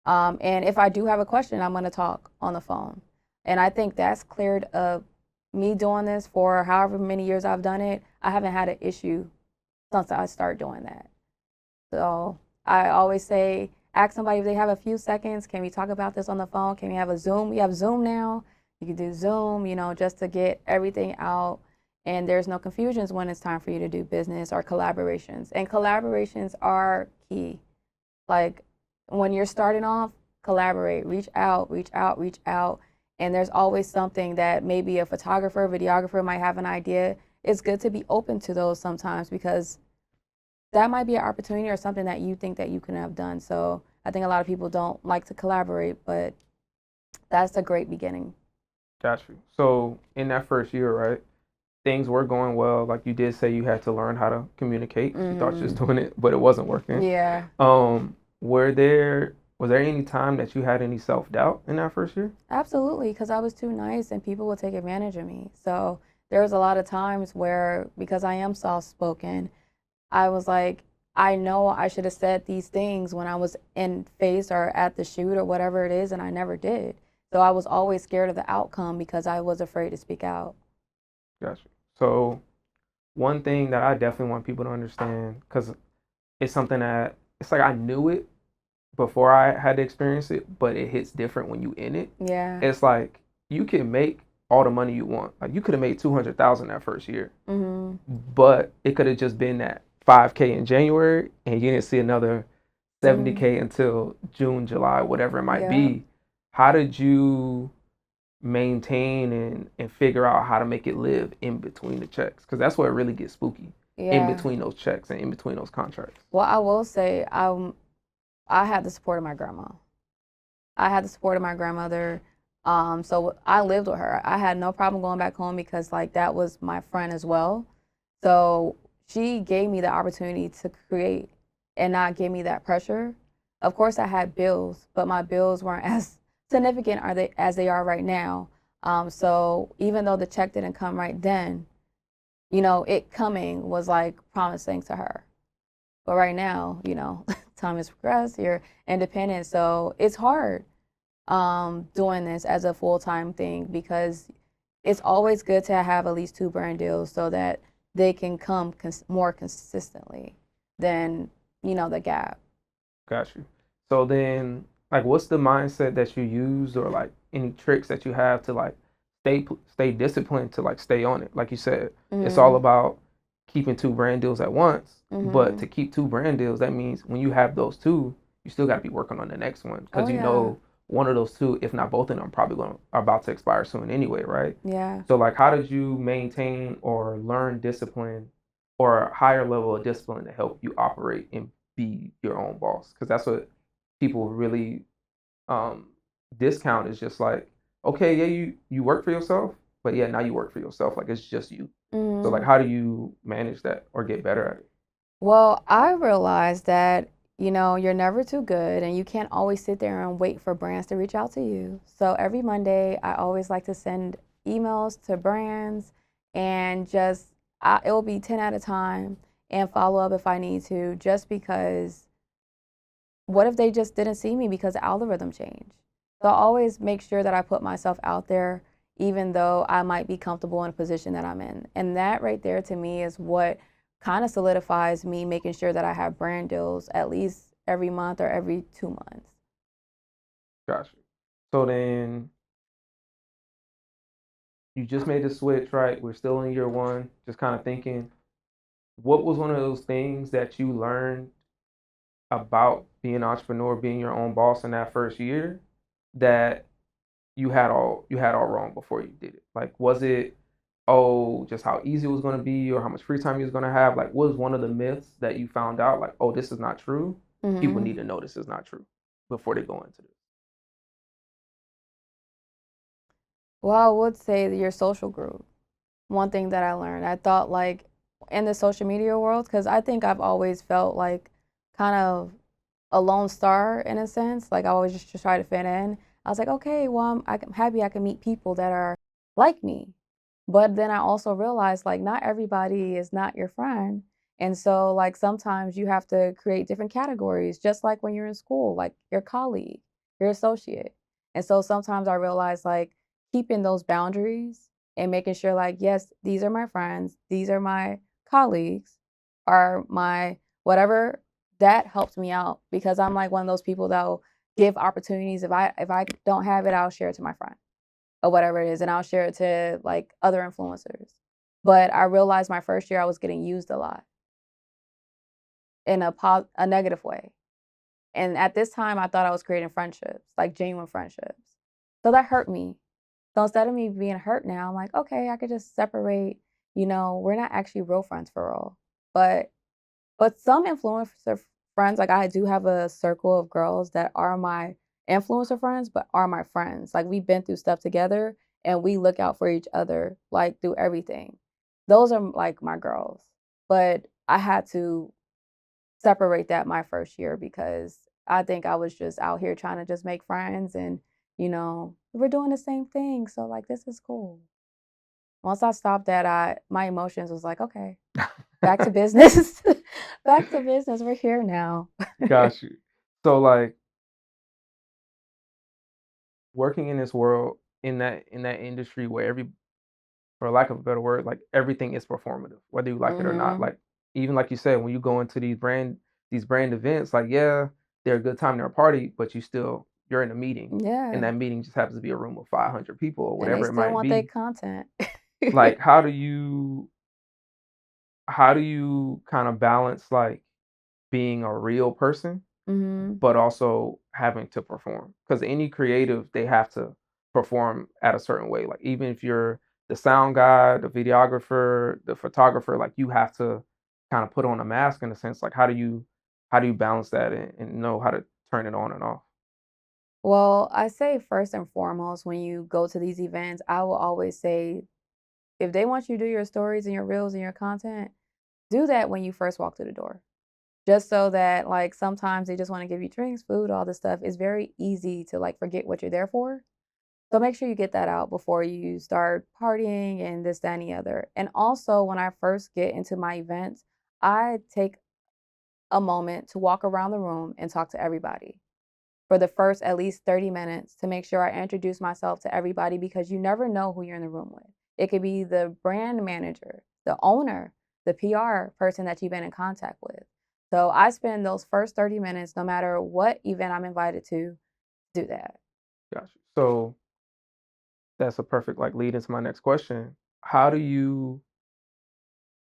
And if I do have a question, I'm going to talk on the phone. And I think that's cleared up. Me doing this for however many years I've done it, I haven't had an issue since I started doing that. So I always say, ask somebody if they have a few seconds. Can we talk about this on the phone? Can we have a Zoom? You have Zoom now. You can do Zoom, just to get everything out. And there's no confusions when it's time for you to do business or collaborations. And collaborations are key. Like when you're starting off, collaborate, reach out, reach out, reach out. And there's always something that maybe a photographer, videographer might have an idea. It's good to be open to those sometimes because that might be an opportunity or something that you think that you couldn't have done. So I think a lot of people don't like to collaborate, but that's a great beginning. Got you. So in that first year, right, things were going well. Like you did say, you had to learn how to communicate. You thought you was doing it, but it wasn't working. Yeah. Was there any time that you had any self-doubt in that first year? Absolutely, because I was too nice and people would take advantage of me. So there was a lot of times where, because I am soft spoken, I was like, I know I should have said these things when I was in face or at the shoot or whatever it is, and I never did. So I was always scared of the outcome because I was afraid to speak out. Gotcha. So one thing that I definitely want people to understand, because it's something that it's like I knew it before I had to experience it, but it hits different when you in it. Yeah. It's like you can make all the money you want. Like you could have made 200,000 that first year, but it could have just been that 5K in January, and you didn't see another 70K until June, July, whatever it might be. How did you maintain and figure out how to make it live in between the checks? Because that's where it really gets spooky. In between those checks and in between those contracts. Well, I will say I had the support of my grandma. I had the support of my grandmother. So I lived with her. I had no problem going back home because like that was my friend as well. So she gave me the opportunity to create and not give me that pressure. Of course, I had bills, but my bills weren't as significant as they are right now. So even though the check didn't come right then, it coming was like promising to her. But right now, time has progressed. You're independent, so it's hard doing this as a full-time thing because it's always good to have at least 2 brand deals so that they can come more consistently than the gap. Got you. So then, like, what's the mindset that you use, or like any tricks that you have to like stay disciplined to like stay on it? Like you said, it's all about keeping 2 brand deals at once. But to keep 2 brand deals, that means when you have those 2, you still got to be working on the next one because one of those 2, if not both of them, are about to expire soon anyway, right? Yeah. So like, how did you maintain or learn discipline or a higher level of discipline to help you operate and be your own boss? Because that's what people really discount, is just like, okay, yeah, you work for yourself, but yeah, now you work for yourself. Like it's just you. So like, how do you manage that or get better at it? Well, I realized that, you're never too good and you can't always sit there and wait for brands to reach out to you. So every Monday, I always like to send emails to brands and it will be 10 at a time and follow up if I need to, just because what if they just didn't see me because the algorithm changed? So I always make sure that I put myself out there, even though I might be comfortable in a position that I'm in. And that right there to me is what kind of solidifies me making sure that I have brand deals at least every month or every 2 months. Gotcha. So then you just made the switch, right? We're still in year 1, just kind of thinking, what was one of those things that you learned about being an entrepreneur, being your own boss in that first year that you had all wrong before you did it? Like, was it, just how easy it was going to be or how much free time you was going to have? Like, what was one of the myths that you found out, like, oh, this is not true? People need to know this is not true before they go into this. Well, I would say that your social group. One thing that I learned, I thought like in the social media world, because I think I've always felt like kind of a lone star in a sense. Like I always just try to fit in. I was like, okay, well, I'm happy I can meet people that are like me. But then I also realized like not everybody is not your friend. And so like sometimes you have to create different categories, just like when you're in school, like your colleague, your associate. And so sometimes I realize like keeping those boundaries and making sure like, yes, these are my friends, these are my colleagues, are my whatever, that helped me out because I'm like one of those people that will give opportunities. If I don't have it, I'll share it to my friend or whatever it is, and I'll share it to like other influencers. But I realized my first year I was getting used a lot in a negative way. And at this time, I thought I was creating friendships, like genuine friendships. So that hurt me. So instead of me being hurt now, I'm like, okay, I could just separate. We're not actually real friends for real. But some influencer friends, like I do have a circle of girls that are my influencer friends, but are my friends. Like we've been through stuff together and we look out for each other, like through everything. Those are like my girls. But I had to separate that my first year because I think I was just out here trying to just make friends and, we're doing the same thing. So like this is cool. Once I stopped that, my emotions was like, okay, back to business. Back to business. We're here now. Got you. So like working in this world in that industry where for lack of a better word, like everything is performative, whether you like it or not. Mhm. Like even like you said, when you go into these brand events, like yeah, they're a good time, they're a party, but you're in a meeting, and Yeah. that meeting just happens to be a room of 500 people or And they whatever it still might want their be. content. Like how do you kind of balance like being a real person Mhm. but also having to perform. Because any creative, they have to perform at a certain way. Like even if you're the sound guy, the videographer, the photographer, like you have to kind of put on a mask in a sense. Like how do you balance that and know how to turn it on and off? Well, I say first and foremost, when you go to these events, I will always say if they want you to do your stories and your reels and your content, do that when you first walk through the door. Just so that like sometimes they just want to give you drinks, food, all this stuff. It's very easy to like forget what you're there for. So make sure you get that out before you start partying and this, that, and the other. And also, when I first get into my events, I take a moment to walk around the room and talk to everybody for the first at least 30 minutes to make sure I introduce myself to everybody because you never know who you're in the room with. It could be the brand manager, the owner, the PR person that you've been in contact with. So I spend those first 30 minutes, no matter what event I'm invited to, do that. Gotcha. So that's a perfect like lead into my next question. How do you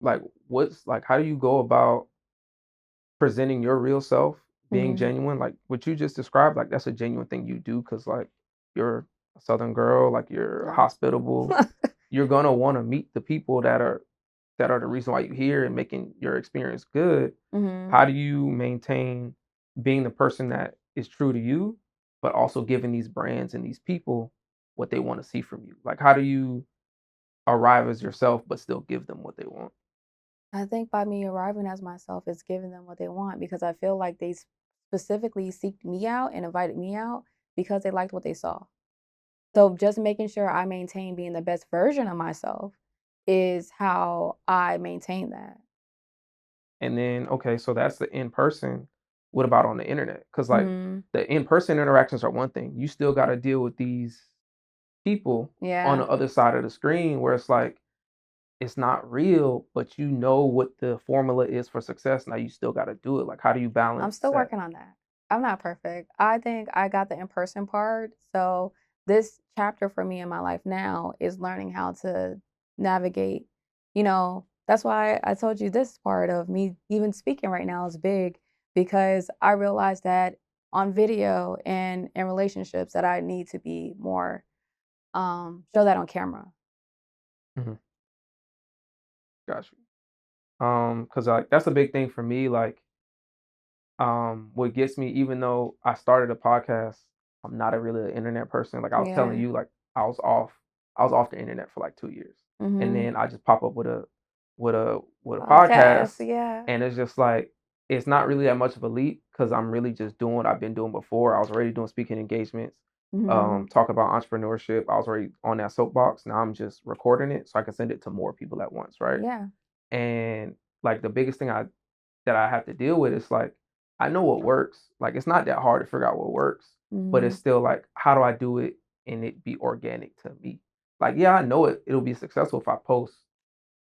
how do you go about presenting your real self, being Mhm. genuine, like what you just described, like that's a genuine thing you do because like you're a Southern girl, like you're No. hospitable. You're gonna want to meet the people that are the reason why you're here and making your experience good. Mhm. How do you maintain being the person that is true to you, but also giving these brands and these people what they want to see from you? Like how do you arrive as yourself but still give them what they want? I think by me arriving as myself is giving them what they want because I feel like they specifically seeked me out and invited me out because they liked what they saw. So just making sure I maintain being the best version of myself is how I maintain that. And then, okay, so that's the in person. What about on the internet? Because like Mhm. the in person interactions are one thing. You still got to deal with these people on Yeah. the other side of the screen where it's like it's not real, but you know what the formula is for success. Now you still got to do it. Like, how do you I'm balance still that? working on that. I'm not perfect. I think I got the in-person part. So this chapter for me in my life now is learning how to navigate. That's why I told you this part of me even speaking right now is big because I realized that on video and in relationships that I need to be more show that on camera. Mhm. Got you. Because like that's a big thing for me. Like, what gets me, even though I started a podcast, I'm not a really internet person. Like I was telling Yeah. you, like I was off the internet for like 2 years, and Mhm. then I just pop up with a Podcast, podcast, yeah. and it's just like it's not really that much of a leap because I'm really just doing what I've been doing before. I was already doing speaking engagements, Mhm. talking about entrepreneurship. I was already on that soapbox. Now I'm just recording it so I can send it to more people at once, right? Yeah. And like the biggest thing that I have to deal with is like I know what works. Like it's not that hard to figure out what works, but it's Mhm. still like how do I do it and it be organic to me? Like yeah, I know it'll be successful if I post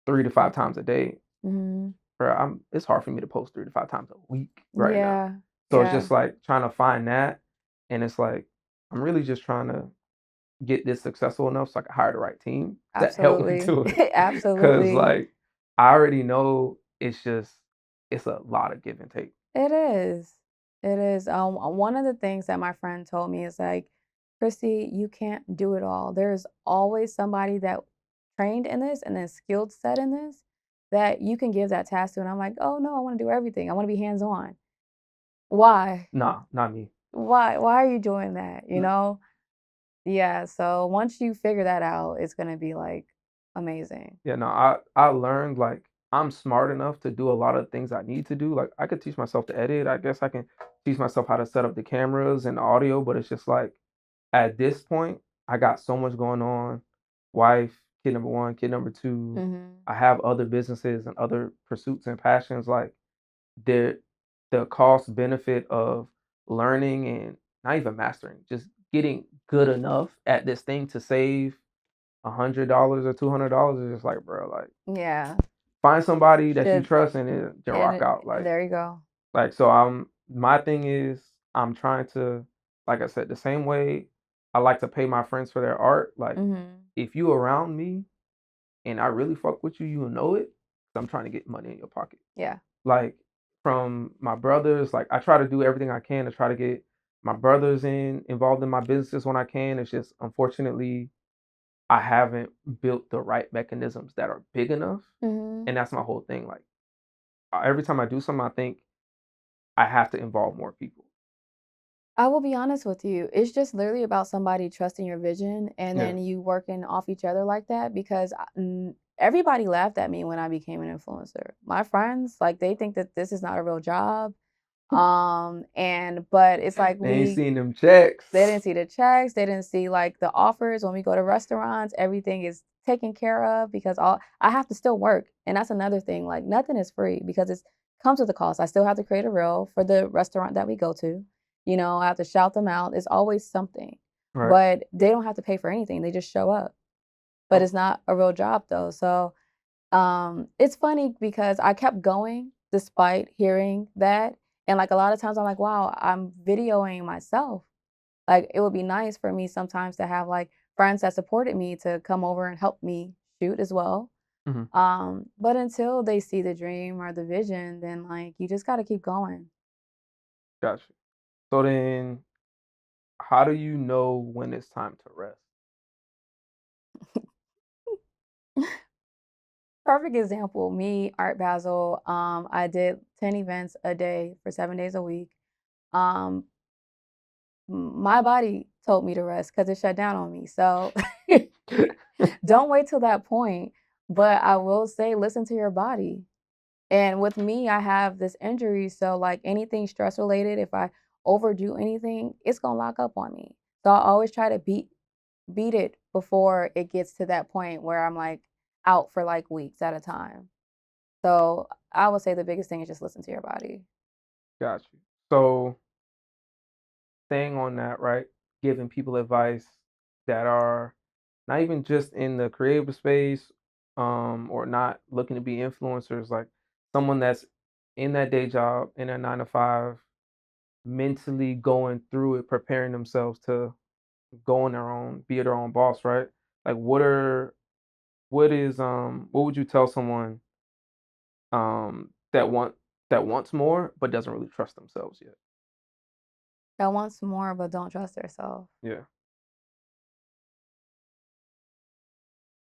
3 to 5 times a day Mhm. bro, it's hard for me to post 3 to 5 times a week right now. Yeah. So it's Yeah. just like trying to find that, and it's like I'm really just trying to get this successful enough so I can hire the right team that help me Absolutely. do it. Cause Absolutely. like I already know it's a lot of give and take. It is. It is. One of the things that my friend told me is like, Kristy, you can't do it all. There's always somebody that trained in this and then skilled set in this that you can give that task to. And I'm like, oh no, I want to do everything. I want to be hands on. Why? Nah, not me. Why are you doing that? You Mm. know? Yeah. So once you figure that out, it's gonna be like amazing. Yeah, no, I learned like I'm smart enough to do a lot of things I need to do. Like I could teach myself to edit. I guess I can teach myself how to set up the cameras and the audio, but it's just like at this point, I got so much going on. Wife, kid number 1, kid number 2. Hmm. I have other businesses and other pursuits and passions. Like the the cost benefit of learning and not even mastering, just getting good enough at this thing to save $100 or $200 is just like, bro, like Yeah. find somebody that you Should trust and then and rock out. there you go. So I'm my thing is I'm trying to, like I said, the same way I like to pay my friends for their art. Like Hmm. if you around me and I really fuck with you, you'll know it. 'Cause I'm trying to get money in your pocket. Yeah. Like from my brothers, like I try to do everything I can to try to get my brothers involved in my businesses when I can. It's just unfortunately I haven't built the right mechanisms that are big enough. Hmm. And that's my whole thing. Like every time I do something, I think I have to involve more people. I will be honest with you. It's just literally about somebody trusting your vision and Yeah. then you working off each other like that because everybody laughed at me when I became an influencer. My friends, like they think that this is not a real job. And but it's like They ain't seen them checks. they didn't see the checks, they didn't see like the offers when we go to restaurants, everything is taken care of because all I have to still work. And that's another thing. Like nothing is free because it's comes with a cost. I still have to create a reel for the restaurant that we go to. You know, I have to shout them out. It's always something. Right. But they don't have to pay for anything. They just show up. But Oh, it's not a real job though. So it's funny because I kept going despite hearing that. And like a lot of times I'm like, wow, I'm videoing myself. Like it would be nice for me sometimes to have like friends that supported me to come over and help me shoot as well. mhm, But until they see the dream or the vision, then like you just gotta keep going. gotcha. So then, how do you know when it's time to rest? Perfect example, me, Art Basel. I did 10 events a day for 7 days a week. Um, my body told me to rest because it shut down on me. So don't wait till that point. But I will say, listen to your body. And with me, I have this injury. So, like anything stress related, if I overdo anything, it's going to lock up on me. So, I always try to beat it before it gets to that point where I'm like out for like weeks at a time. So, I would say the biggest thing is just listen to your body. Got you. So staying on that, right? Giving people advice that are not even just in the creative space, or not looking to be influencers, like someone that's in that day job in a 9 to 5, mentally going through it, preparing themselves to go on their own, be their own boss, right? Like what would you tell someone that wants more but doesn't really trust themselves yet? I want some more, but don't trust yourself. Yeah.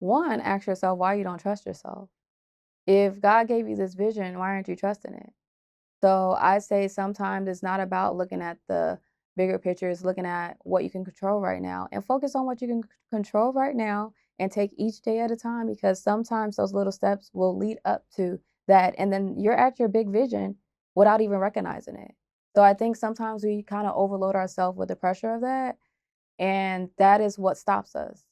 One, ask yourself why you don't trust yourself. If God gave you this vision, why aren't you trusting it? So I say sometimes it's not about looking at the bigger picture, it's looking at what you can control right now and focus on what you can control right now and take each day at a time because sometimes those little steps will lead up to that. And then you're at your big vision without even recognizing it. So I think sometimes we kind of overload ourselves with the pressure of that. And that is what stops us.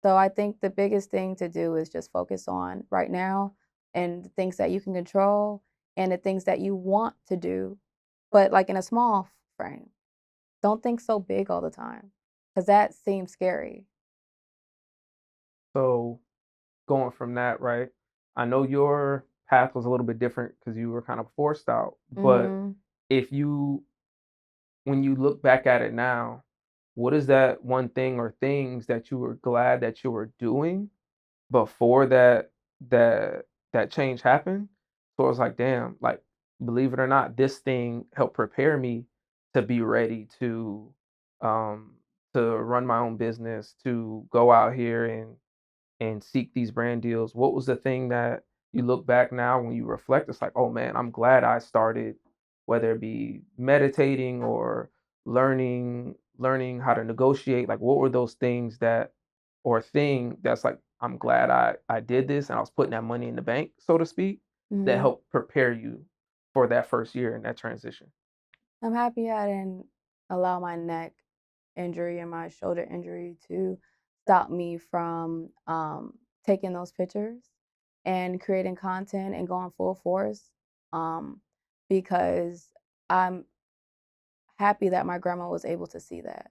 So I think the biggest thing to do is just focus on right now and the things that you can control and the things that you want to do, but like in a small frame. Don't think so big all the time because that seems scary. So going from that, right? I know your path was a little bit different because you were kind of forced out. But Mm-hmm. if when you look back at it now, what is that one thing or things that you were glad that you were doing before that that change happened? So it's like, damn, like believe it or not, this thing helped prepare me to be ready um to run my own business, to go out here and seek these brand deals. What was the thing that you look back now when you reflect? It's like, oh man, I'm glad I started, whether it be meditating or learning how to negotiate. Like, what were those things that, or thing that's like, I'm glad I did this and I was putting that money in the bank, so to speak, that Mm-hmm. helped prepare you for that first year and that transition. I'm happy I didn't allow my neck injury and my shoulder injury to stop me from taking those pictures and creating content and going full force, um, because I'm happy that my grandma was able to see that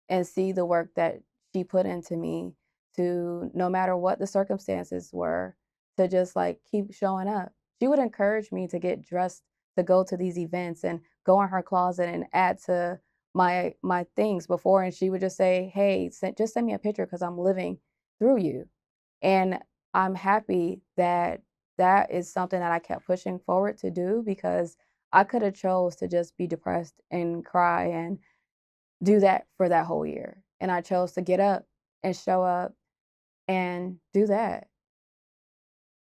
and see the work that she put into me, to, no matter what the circumstances were, to just like keep showing up. She would encourage me to get dressed to go to these events and go in her closet and add to my things before, and she would just say, "Hey, just send me a picture because I'm living through you." And I'm happy that that is something that I kept pushing forward to do, because I could have chose to just be depressed and cry and do that for that whole year. And I chose to get up and show up and do that.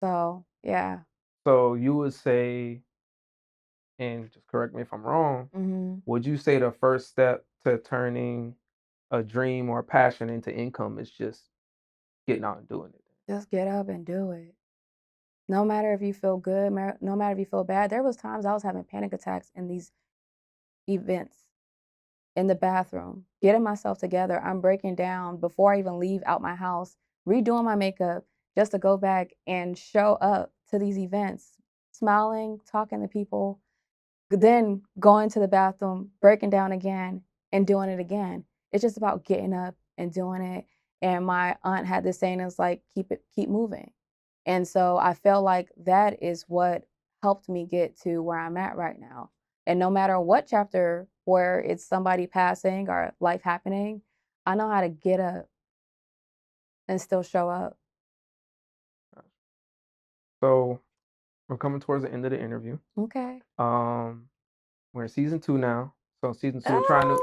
So, yeah. So you would say, and just correct me if I'm wrong, Mhm. would you say the first step to turning a dream or a passion into income is just getting out and doing it? Just get up and do it. No matter if you feel good, no matter if you feel bad. There was times I was having panic attacks in these events, in the bathroom, getting myself together. I'm breaking down before I even leave out my house, redoing my makeup just to go back and show up to these events, smiling, talking to people, then going to the bathroom, breaking down again, and doing it again. It's just about getting up and doing it. And my aunt had this saying, it's like, keep moving. And so I felt like that is what helped me get to where I'm at right now. And no matter what chapter, where it's somebody passing or life happening, I know how to get up and still show up. So we're coming towards the end of the interview. Okay. Um, we're in season 2 now. So season 2, Oh, we're trying new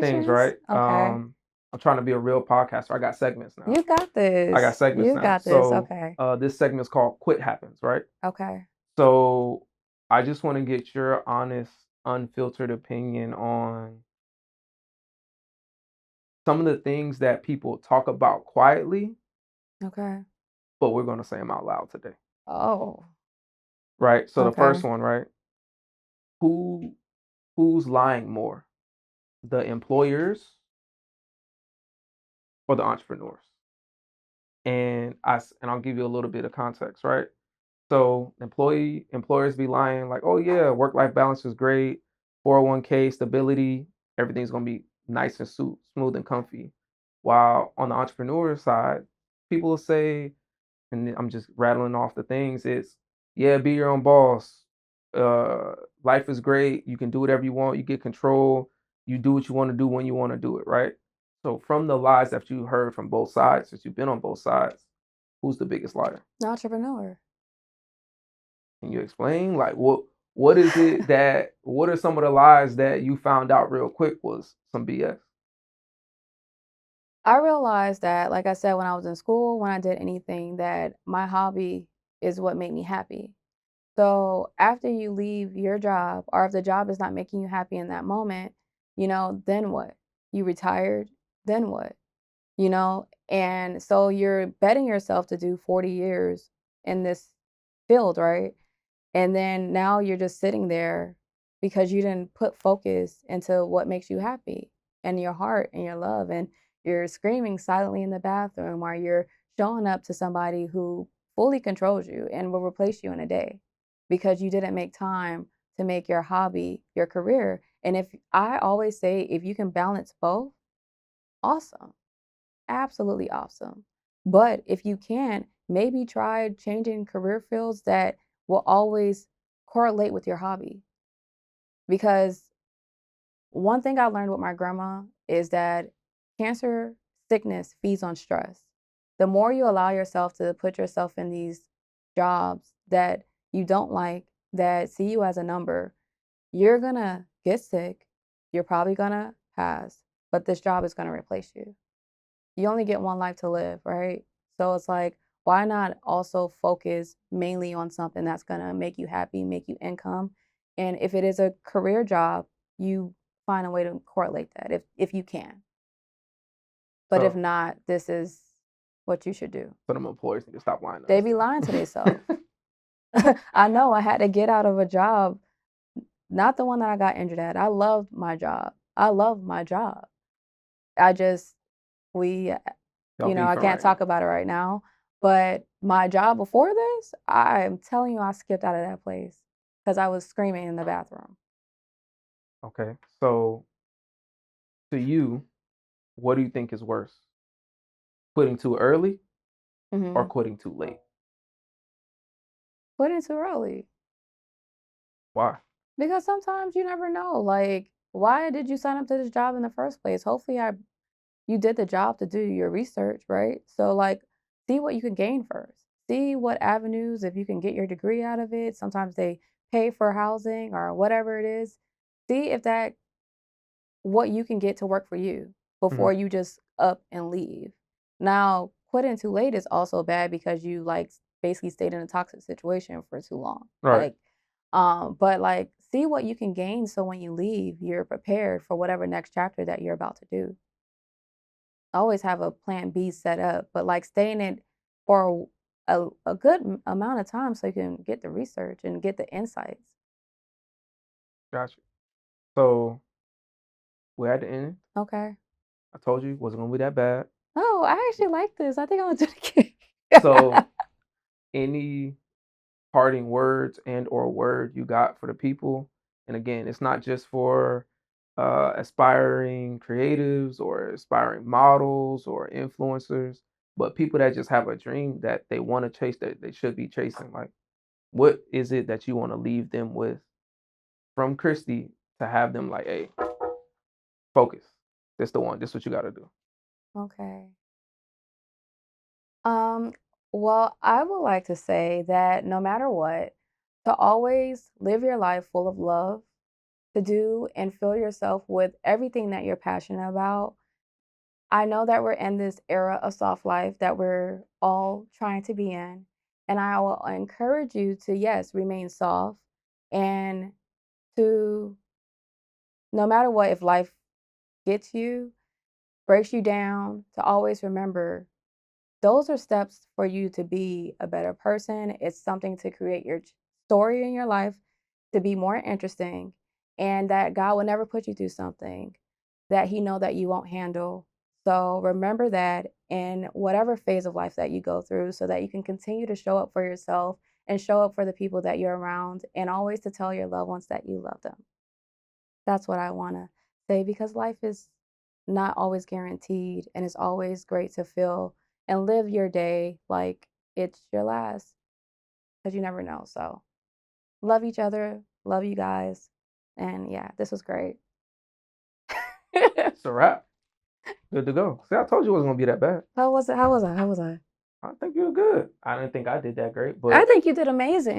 things, congratulations. right? Okay. I'm trying to be a real podcaster. I got segments now. You got I got this. segments You now. got this. So Okay. this segment's called "Quit Happens," right? Okay. So I just want to get your honest, unfiltered opinion on some of the things that people talk about quietly, Okay. but we're going to say them out loud today, Oh, right? So the first okay. one, right? Who who's lying more, the employers or the entrepreneurs? And I'll give you a little bit of context, right? So employers be lying like, oh yeah, work life balance is great, 401k stability, everything's gonna be nice and smooth and comfy. While on the entrepreneur side, people will say, and I'm just rattling off the things, it's yeah, be your own boss. Life is great. You can do whatever you want. You get control. You do what you want to do when you want to do it, right? So from the lies that you heard from both sides, since you've been on both sides, who's the biggest liar? Entrepreneur. Can you explain? Like what is it that what are some of the lies that you found out real quick was some BS? I realized that, like I said, when I was in school, when I did anything, that my hobby is what made me happy. So after you leave your job, or if the job is not making you happy in that moment, then what? You retired, then what? And so you're betting yourself to do 40 years in this field, right? And then now you're just sitting there because you didn't put focus into what makes you happy and your heart and your love. And you're screaming silently in the bathroom, or you're showing up to somebody who fully controls you and will replace you in a day because you didn't make time to make your hobby your career. And if I always say, if you can balance both, awesome, absolutely awesome. But if you can't, maybe try changing career fields that will always correlate with your hobby. Because one thing I learned with my grandma is that cancer sickness feeds on stress. The more you allow yourself to put yourself in these jobs that you don't like, that see you as a number, you're gonna get sick. You're probably gonna pass, but this job is gonna replace you. You only get one life to live, right? So it's like, why not also focus mainly on something that's gonna make you happy, make you income? And if it is a career job, you find a way to correlate that if you can. But if So, not, this is what you should do. so them employers need to stop lying to They us. be lying to themselves. I know I had to get out of a job, not the one that I got injured at. I loved my job. I love my job. I just we Y'all I beefing can't right talk now. about it right now. But my job before this, I'm telling you, I skipped out of that place because I was screaming in the bathroom. Okay. So to you, what do you think is worse? Quitting too early or Hmm. quitting too late? Quitting too early. Why? Because sometimes you never know. Like, why did you sign up to this job in the first place? Hopefully, you did the job to do your research, right? So, like, see what you can gain first. See what avenues, if you can get your degree out of it. Sometimes they pay for housing or whatever it is. See if that what you can get to work for you Mhm. before you just up and leave. Now, quitting too late is also bad because you like basically stayed in a toxic situation for too long. Right. But like see what you can gain so when you leave, you're prepared for whatever next chapter that you're about to do. Always have a plan B set up, but like stay in it for a good amount of time so you can get the research and get the insights. Gotcha. So we're at the end. Okay. I told you it wasn't gonna be that bad. Oh, I actually like this. I think I'm gonna do it again. So any parting words and or word you got for the people? And again, it's not just for aspiring creatives or aspiring models or influencers, but people that just have a dream that they want to chase that they should be chasing. Like, what is it that you want to leave them with from Kristy to have them like, hey, focus. This the one. This what you got to do. Okay. Um, well, I would like to say that no matter what, to always live your life full of love, to do and fill yourself with everything that you're passionate about. I know that we're in this era of soft life that we're all trying to be in. And I will encourage you to, yes, remain soft and to, no matter what, if life gets you, breaks you down, to always remember those are steps for you to be a better person. It's something to create your story in your life to be more interesting and that God will never put you through something that he know that you won't handle. So remember that in whatever phase of life that you go through so that you can continue to show up for yourself and show up for the people that you're around and always to tell your loved ones that you love them. That's what I want to say because life is not always guaranteed and it's always great to feel and live your day like it's your last because you never know. So, love each other, love you guys. And yeah, this was great. It's a wrap. Good to go. See, I told you it wasn't gonna be that bad. How was it? How was I? How was I? I think you were good. I didn't think I did that great, I but think you did amazing.